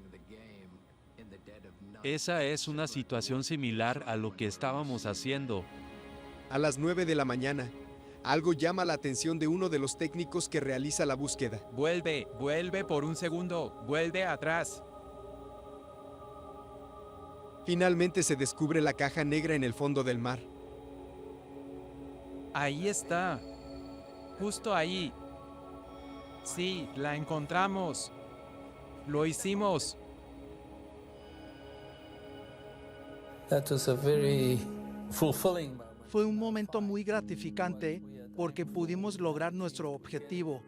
Esa es una situación similar a lo que estábamos haciendo. A las 9 de la mañana, algo llama la atención de uno de los técnicos que realiza la búsqueda. Vuelve por un segundo, vuelve atrás. Finalmente se descubre la caja negra en el fondo del mar. Ahí está, justo ahí. Sí, la encontramos. Lo hicimos. Fue un momento muy gratificante porque pudimos lograr nuestro objetivo.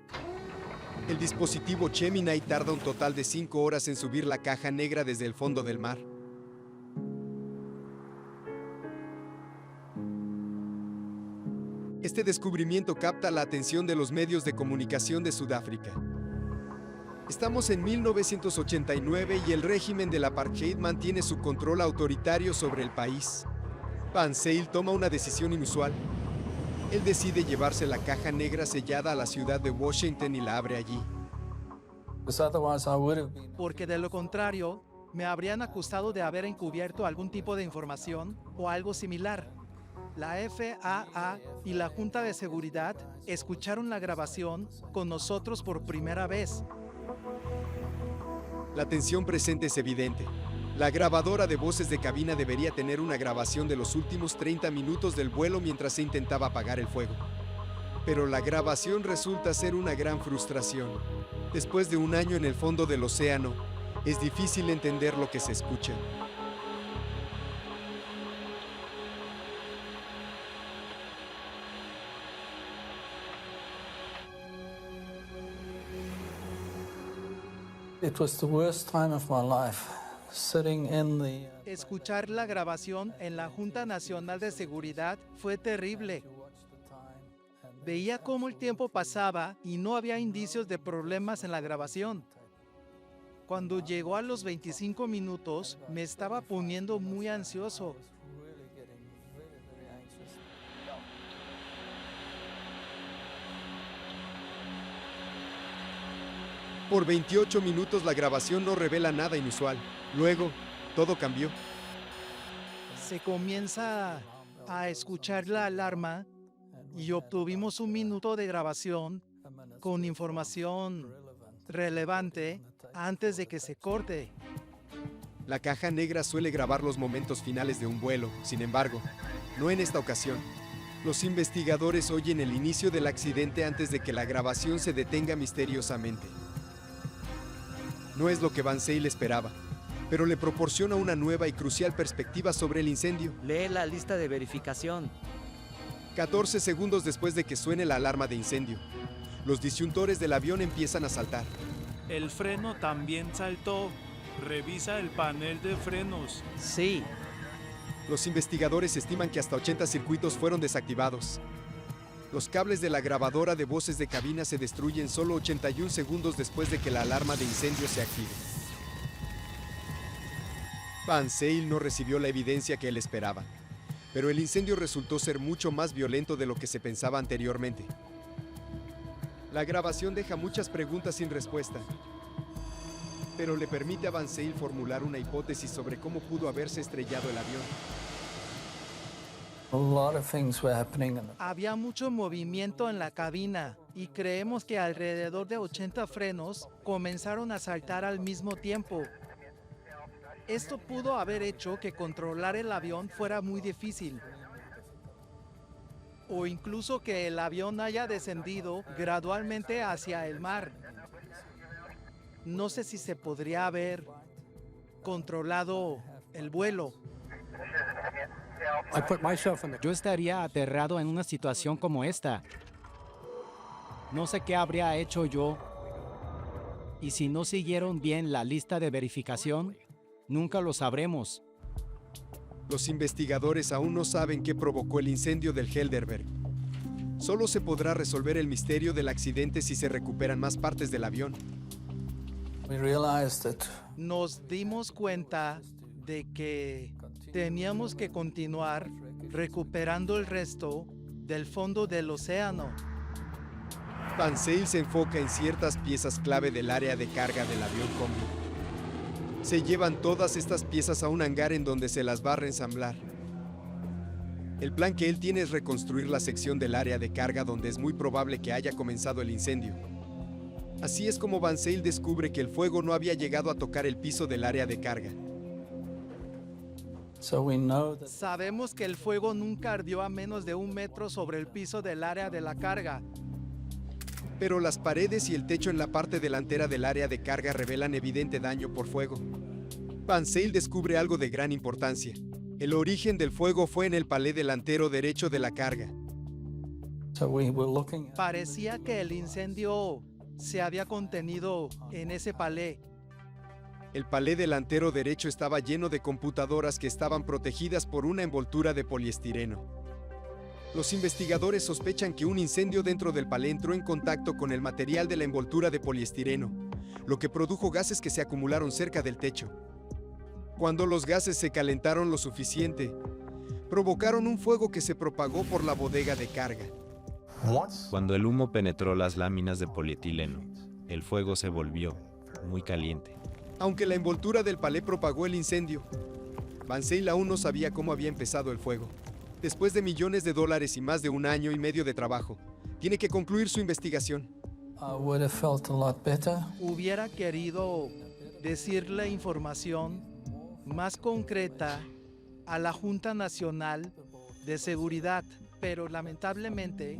El dispositivo Gemini tarda un total de 5 horas en subir la caja negra desde el fondo del mar. Este descubrimiento capta la atención de los medios de comunicación de Sudáfrica. Estamos en 1989 y el régimen del apartheid mantiene su control autoritario sobre el país. Van Zyl toma una decisión inusual. Él decide llevarse la caja negra sellada a la ciudad de Washington y la abre allí. Porque de lo contrario, me habrían acusado de haber encubierto algún tipo de información o algo similar. La FAA y la Junta de Seguridad escucharon la grabación con nosotros por primera vez. La tensión presente es evidente. La grabadora de voces de cabina debería tener una grabación de los últimos 30 minutos del vuelo mientras se intentaba apagar el fuego. Pero la grabación resulta ser una gran frustración. Después de un año en el fondo del océano, es difícil entender lo que se escucha. It was the worst time of my life, sitting in the... Escuchar la grabación en la Junta Nacional de Seguridad fue terrible. Veía cómo el tiempo pasaba y no había indicios de problemas en la grabación. Cuando llegó a los 25 minutos, me estaba poniendo muy ansioso. Por 28 minutos la grabación no revela nada inusual. Luego, todo cambió. Se comienza a escuchar la alarma y obtuvimos un minuto de grabación con información relevante antes de que se corte. La caja negra suele grabar los momentos finales de un vuelo, sin embargo, no en esta ocasión. Los investigadores oyen el inicio del accidente antes de que la grabación se detenga misteriosamente. No es lo que Van Zyl esperaba, pero le proporciona una nueva y crucial perspectiva sobre el incendio. Lee la lista de verificación. 14 segundos después de que suene la alarma de incendio, los disyuntores del avión empiezan a saltar. El freno también saltó. Revisa el panel de frenos. Sí. Los investigadores estiman que hasta 80 circuitos fueron desactivados. Los cables de la grabadora de voces de cabina se destruyen solo 81 segundos después de que la alarma de incendio se active. Van Zyl no recibió la evidencia que él esperaba, pero el incendio resultó ser mucho más violento de lo que se pensaba anteriormente. La grabación deja muchas preguntas sin respuesta, pero le permite a Van Zyl formular una hipótesis sobre cómo pudo haberse estrellado el avión. Había mucho movimiento en la cabina y creemos que alrededor de 80 frenos comenzaron a saltar al mismo tiempo. Esto pudo haber hecho que controlar el avión fuera muy difícil. O incluso que el avión haya descendido gradualmente hacia el mar. No sé si se podría haber controlado el vuelo. Yo estaría aterrado en una situación como esta. No sé qué habría hecho yo. Y si no siguieron bien la lista de verificación, nunca lo sabremos. Los investigadores aún no saben qué provocó el incendio del Helderberg. Solo se podrá resolver el misterio del accidente si se recuperan más partes del avión. Nos dimos cuenta de que teníamos que continuar recuperando el resto del fondo del océano. Van Zyl se enfoca en ciertas piezas clave del área de carga del avión combi. Se llevan todas estas piezas a un hangar en donde se las va a reensamblar. El plan que él tiene es reconstruir la sección del área de carga donde es muy probable que haya comenzado el incendio. Así es como Van Zyl descubre que el fuego no había llegado a tocar el piso del área de carga. Sabemos que el fuego nunca ardió a menos de 1 metro sobre el piso del área de la carga. Pero las paredes y el techo en la parte delantera del área de carga revelan evidente daño por fuego. Van Zyl descubre algo de gran importancia. El origen del fuego fue en el palé delantero derecho de la carga. Parecía que el incendio se había contenido en ese palé. El palé delantero derecho estaba lleno de computadoras que estaban protegidas por una envoltura de poliestireno. Los investigadores sospechan que un incendio dentro del palé entró en contacto con el material de la envoltura de poliestireno, lo que produjo gases que se acumularon cerca del techo. Cuando los gases se calentaron lo suficiente, provocaron un fuego que se propagó por la bodega de carga. Cuando el humo penetró las láminas de polietileno, el fuego se volvió muy caliente. Aunque la envoltura del palé propagó el incendio, Van Zyl aún no sabía cómo había empezado el fuego. Después de millones de dólares y más de 1 año y medio de trabajo, tiene que concluir su investigación. Hubiera querido decirle información más concreta a la Junta Nacional de Seguridad, pero lamentablemente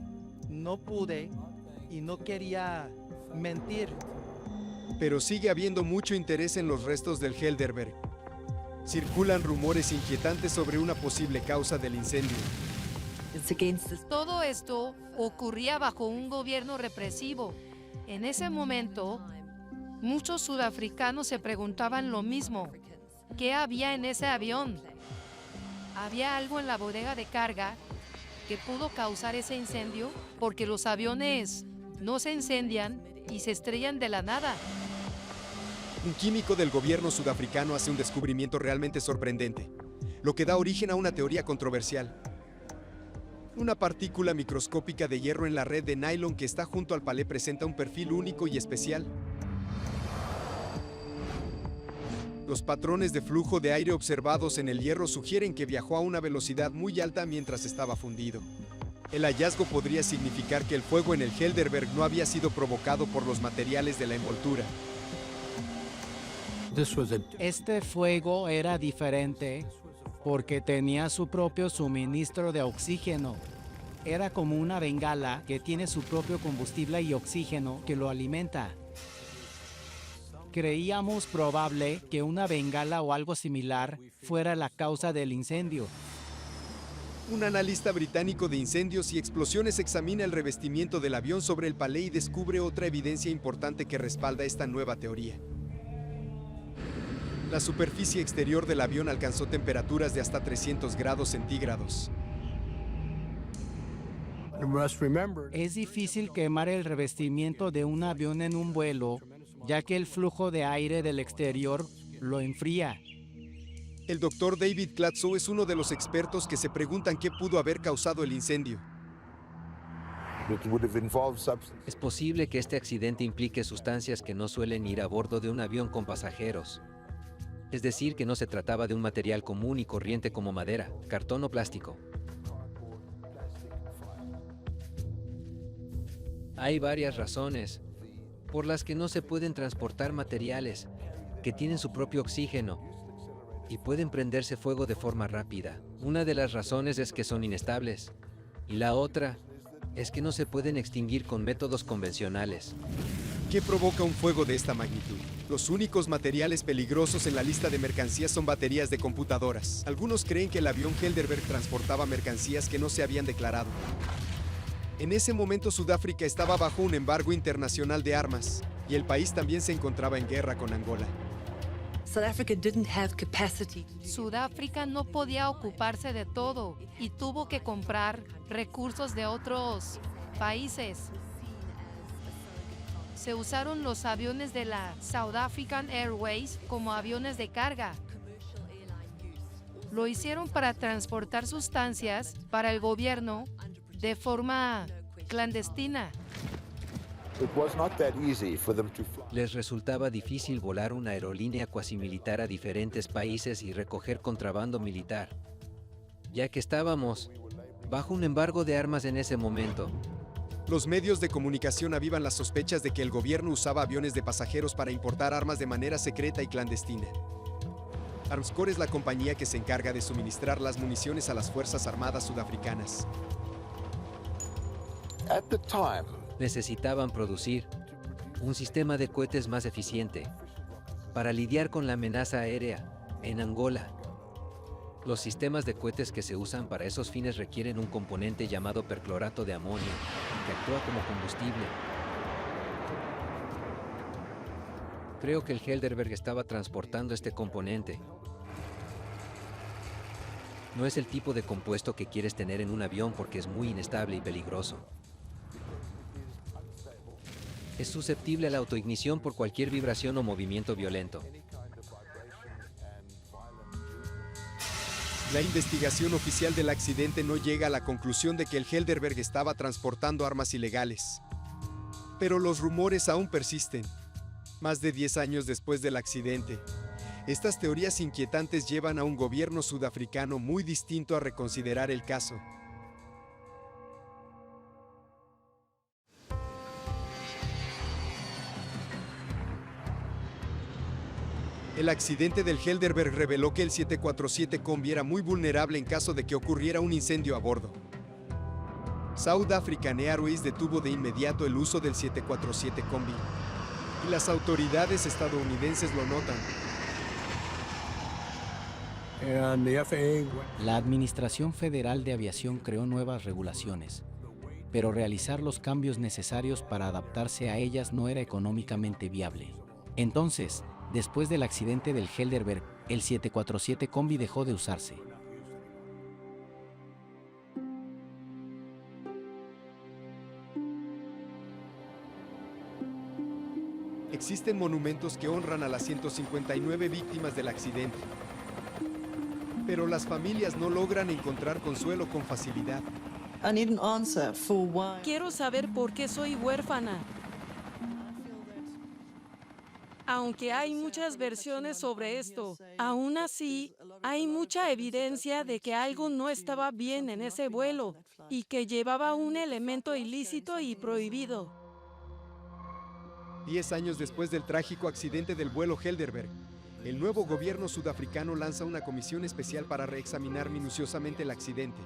no pude y no quería mentir. Pero sigue habiendo mucho interés en los restos del Helderberg. Circulan rumores inquietantes sobre una posible causa del incendio. Todo esto ocurría bajo un gobierno represivo. En ese momento, muchos sudafricanos se preguntaban lo mismo. ¿Qué había en ese avión? ¿Había algo en la bodega de carga que pudo causar ese incendio? Porque los aviones no se incendian y se estrellan de la nada. Un químico del gobierno sudafricano hace un descubrimiento realmente sorprendente, lo que da origen a una teoría controversial. Una partícula microscópica de hierro en la red de nylon que está junto al palé presenta un perfil único y especial. Los patrones de flujo de aire observados en el hierro sugieren que viajó a una velocidad muy alta mientras estaba fundido. El hallazgo podría significar que el fuego en el Helderberg no había sido provocado por los materiales de la envoltura. Este fuego era diferente porque tenía su propio suministro de oxígeno. Era como una bengala que tiene su propio combustible y oxígeno que lo alimenta. Creíamos probable que una bengala o algo similar fuera la causa del incendio. Un analista británico de incendios y explosiones examina el revestimiento del avión sobre el palé y descubre otra evidencia importante que respalda esta nueva teoría. La superficie exterior del avión alcanzó temperaturas de hasta 300 grados centígrados. Es difícil quemar el revestimiento de un avión en un vuelo, ya que el flujo de aire del exterior lo enfría. El doctor David Glatzow es uno de los expertos que se preguntan qué pudo haber causado el incendio. Es posible que este accidente implique sustancias que no suelen ir a bordo de un avión con pasajeros. Es decir, que no se trataba de un material común y corriente como madera, cartón o plástico. Hay varias razones por las que no se pueden transportar materiales que tienen su propio oxígeno y pueden prenderse fuego de forma rápida. Una de las razones es que son inestables y la otra es que no se pueden extinguir con métodos convencionales. ¿Qué provoca un fuego de esta magnitud? Los únicos materiales peligrosos en la lista de mercancías son baterías de computadoras. Algunos creen que el avión Helderberg transportaba mercancías que no se habían declarado. En ese momento Sudáfrica estaba bajo un embargo internacional de armas y el país también se encontraba en guerra con Angola. Sudáfrica no podía ocuparse de todo y tuvo que comprar recursos de otros países. Se usaron los aviones de la South African Airways como aviones de carga. Lo hicieron para transportar sustancias para el gobierno de forma clandestina. Les resultaba difícil volar una aerolínea cuasimilitar a diferentes países y recoger contrabando militar, ya que estábamos bajo un embargo de armas en ese momento. Los medios de comunicación avivan las sospechas de que el gobierno usaba aviones de pasajeros para importar armas de manera secreta y clandestina. Armscor es la compañía que se encarga de suministrar las municiones a las Fuerzas Armadas sudafricanas. Necesitaban producir un sistema de cohetes más eficiente para lidiar con la amenaza aérea en Angola. Los sistemas de cohetes que se usan para esos fines requieren un componente llamado perclorato de amonio, que actúa como combustible. Creo que el Helderberg estaba transportando este componente. No es el tipo de compuesto que quieres tener en un avión porque es muy inestable y peligroso. Es susceptible a la autoignición por cualquier vibración o movimiento violento. La investigación oficial del accidente no llega a la conclusión de que el Helderberg estaba transportando armas ilegales. Pero los rumores aún persisten. Más de 10 años después del accidente, estas teorías inquietantes llevan a un gobierno sudafricano muy distinto a reconsiderar el caso. El accidente del Helderberg reveló que el 747 Combi era muy vulnerable en caso de que ocurriera un incendio a bordo. South African Airways detuvo de inmediato el uso del 747 Combi, y las autoridades estadounidenses lo notan. La Administración Federal de Aviación creó nuevas regulaciones, pero realizar los cambios necesarios para adaptarse a ellas no era económicamente viable. Entonces, después del accidente del Helderberg, el 747 Combi dejó de usarse. Existen monumentos que honran a las 159 víctimas del accidente, pero las familias no logran encontrar consuelo con facilidad. Quiero saber por qué soy huérfana. Aunque hay muchas versiones sobre esto, aún así, hay mucha evidencia de que algo no estaba bien en ese vuelo y que llevaba un elemento ilícito y prohibido. 10 años después del trágico accidente del vuelo Helderberg, el nuevo gobierno sudafricano lanza una comisión especial para reexaminar minuciosamente el accidente.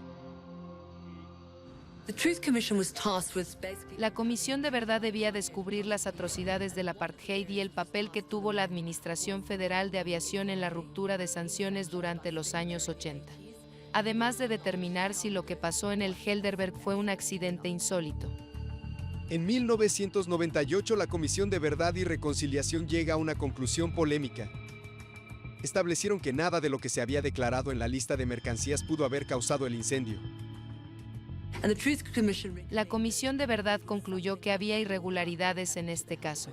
La Comisión de Verdad debía descubrir las atrocidades del apartheid y el papel que tuvo la Administración Federal de Aviación en la ruptura de sanciones durante los años 80. Además de determinar si lo que pasó en el Helderberg fue un accidente insólito. En 1998, la Comisión de Verdad y Reconciliación llega a una conclusión polémica. Establecieron que nada de lo que se había declarado en la lista de mercancías pudo haber causado el incendio. La Comisión de Verdad concluyó que había irregularidades en este caso.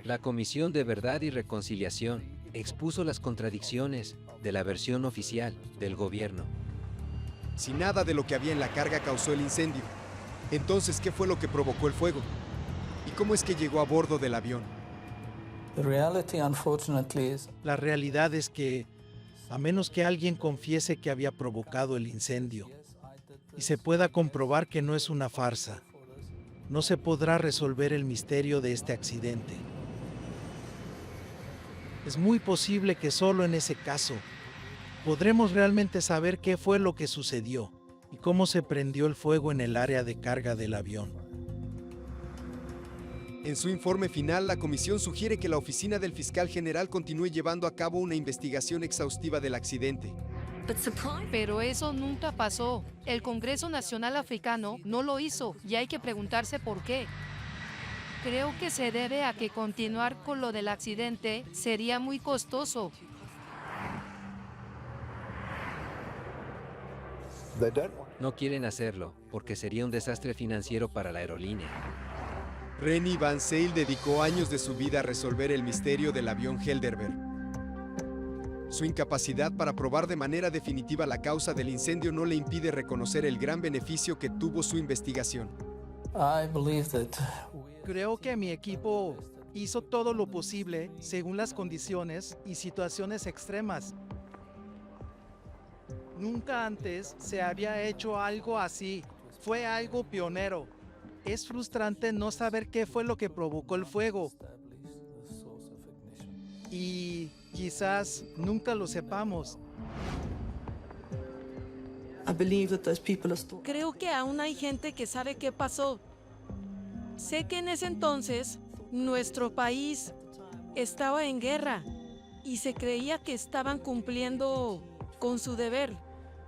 La Comisión de Verdad y Reconciliación expuso las contradicciones de la versión oficial del gobierno. Si nada de lo que había en la carga causó el incendio, entonces, ¿qué fue lo que provocó el fuego? ¿Y cómo es que llegó a bordo del avión? La realidad es que, a menos que alguien confiese que había provocado el incendio y se pueda comprobar que no es una farsa, no se podrá resolver el misterio de este accidente. Es muy posible que solo en ese caso podremos realmente saber qué fue lo que sucedió y cómo se prendió el fuego en el área de carga del avión. En su informe final, la comisión sugiere que la oficina del fiscal general continúe llevando a cabo una investigación exhaustiva del accidente. Pero eso nunca pasó. El Congreso Nacional Africano no lo hizo y hay que preguntarse por qué. Creo que se debe a que continuar con lo del accidente sería muy costoso. No quieren hacerlo porque sería un desastre financiero para la aerolínea. Rennie Van Zyl dedicó años de su vida a resolver el misterio del avión Helderberg. Su incapacidad para probar de manera definitiva la causa del incendio no le impide reconocer el gran beneficio que tuvo su investigación. Creo que mi equipo hizo todo lo posible según las condiciones y situaciones extremas. Nunca antes se había hecho algo así. Fue algo pionero. Es frustrante no saber qué fue lo que provocó el fuego. Y quizás nunca lo sepamos. Creo que aún hay gente que sabe qué pasó. Sé que en ese entonces nuestro país estaba en guerra y se creía que estaban cumpliendo con su deber,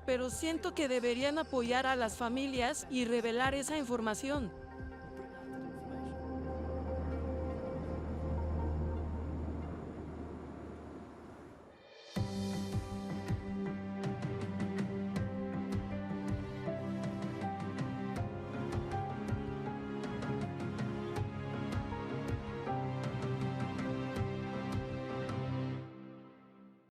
pero siento que deberían apoyar a las familias y revelar esa información.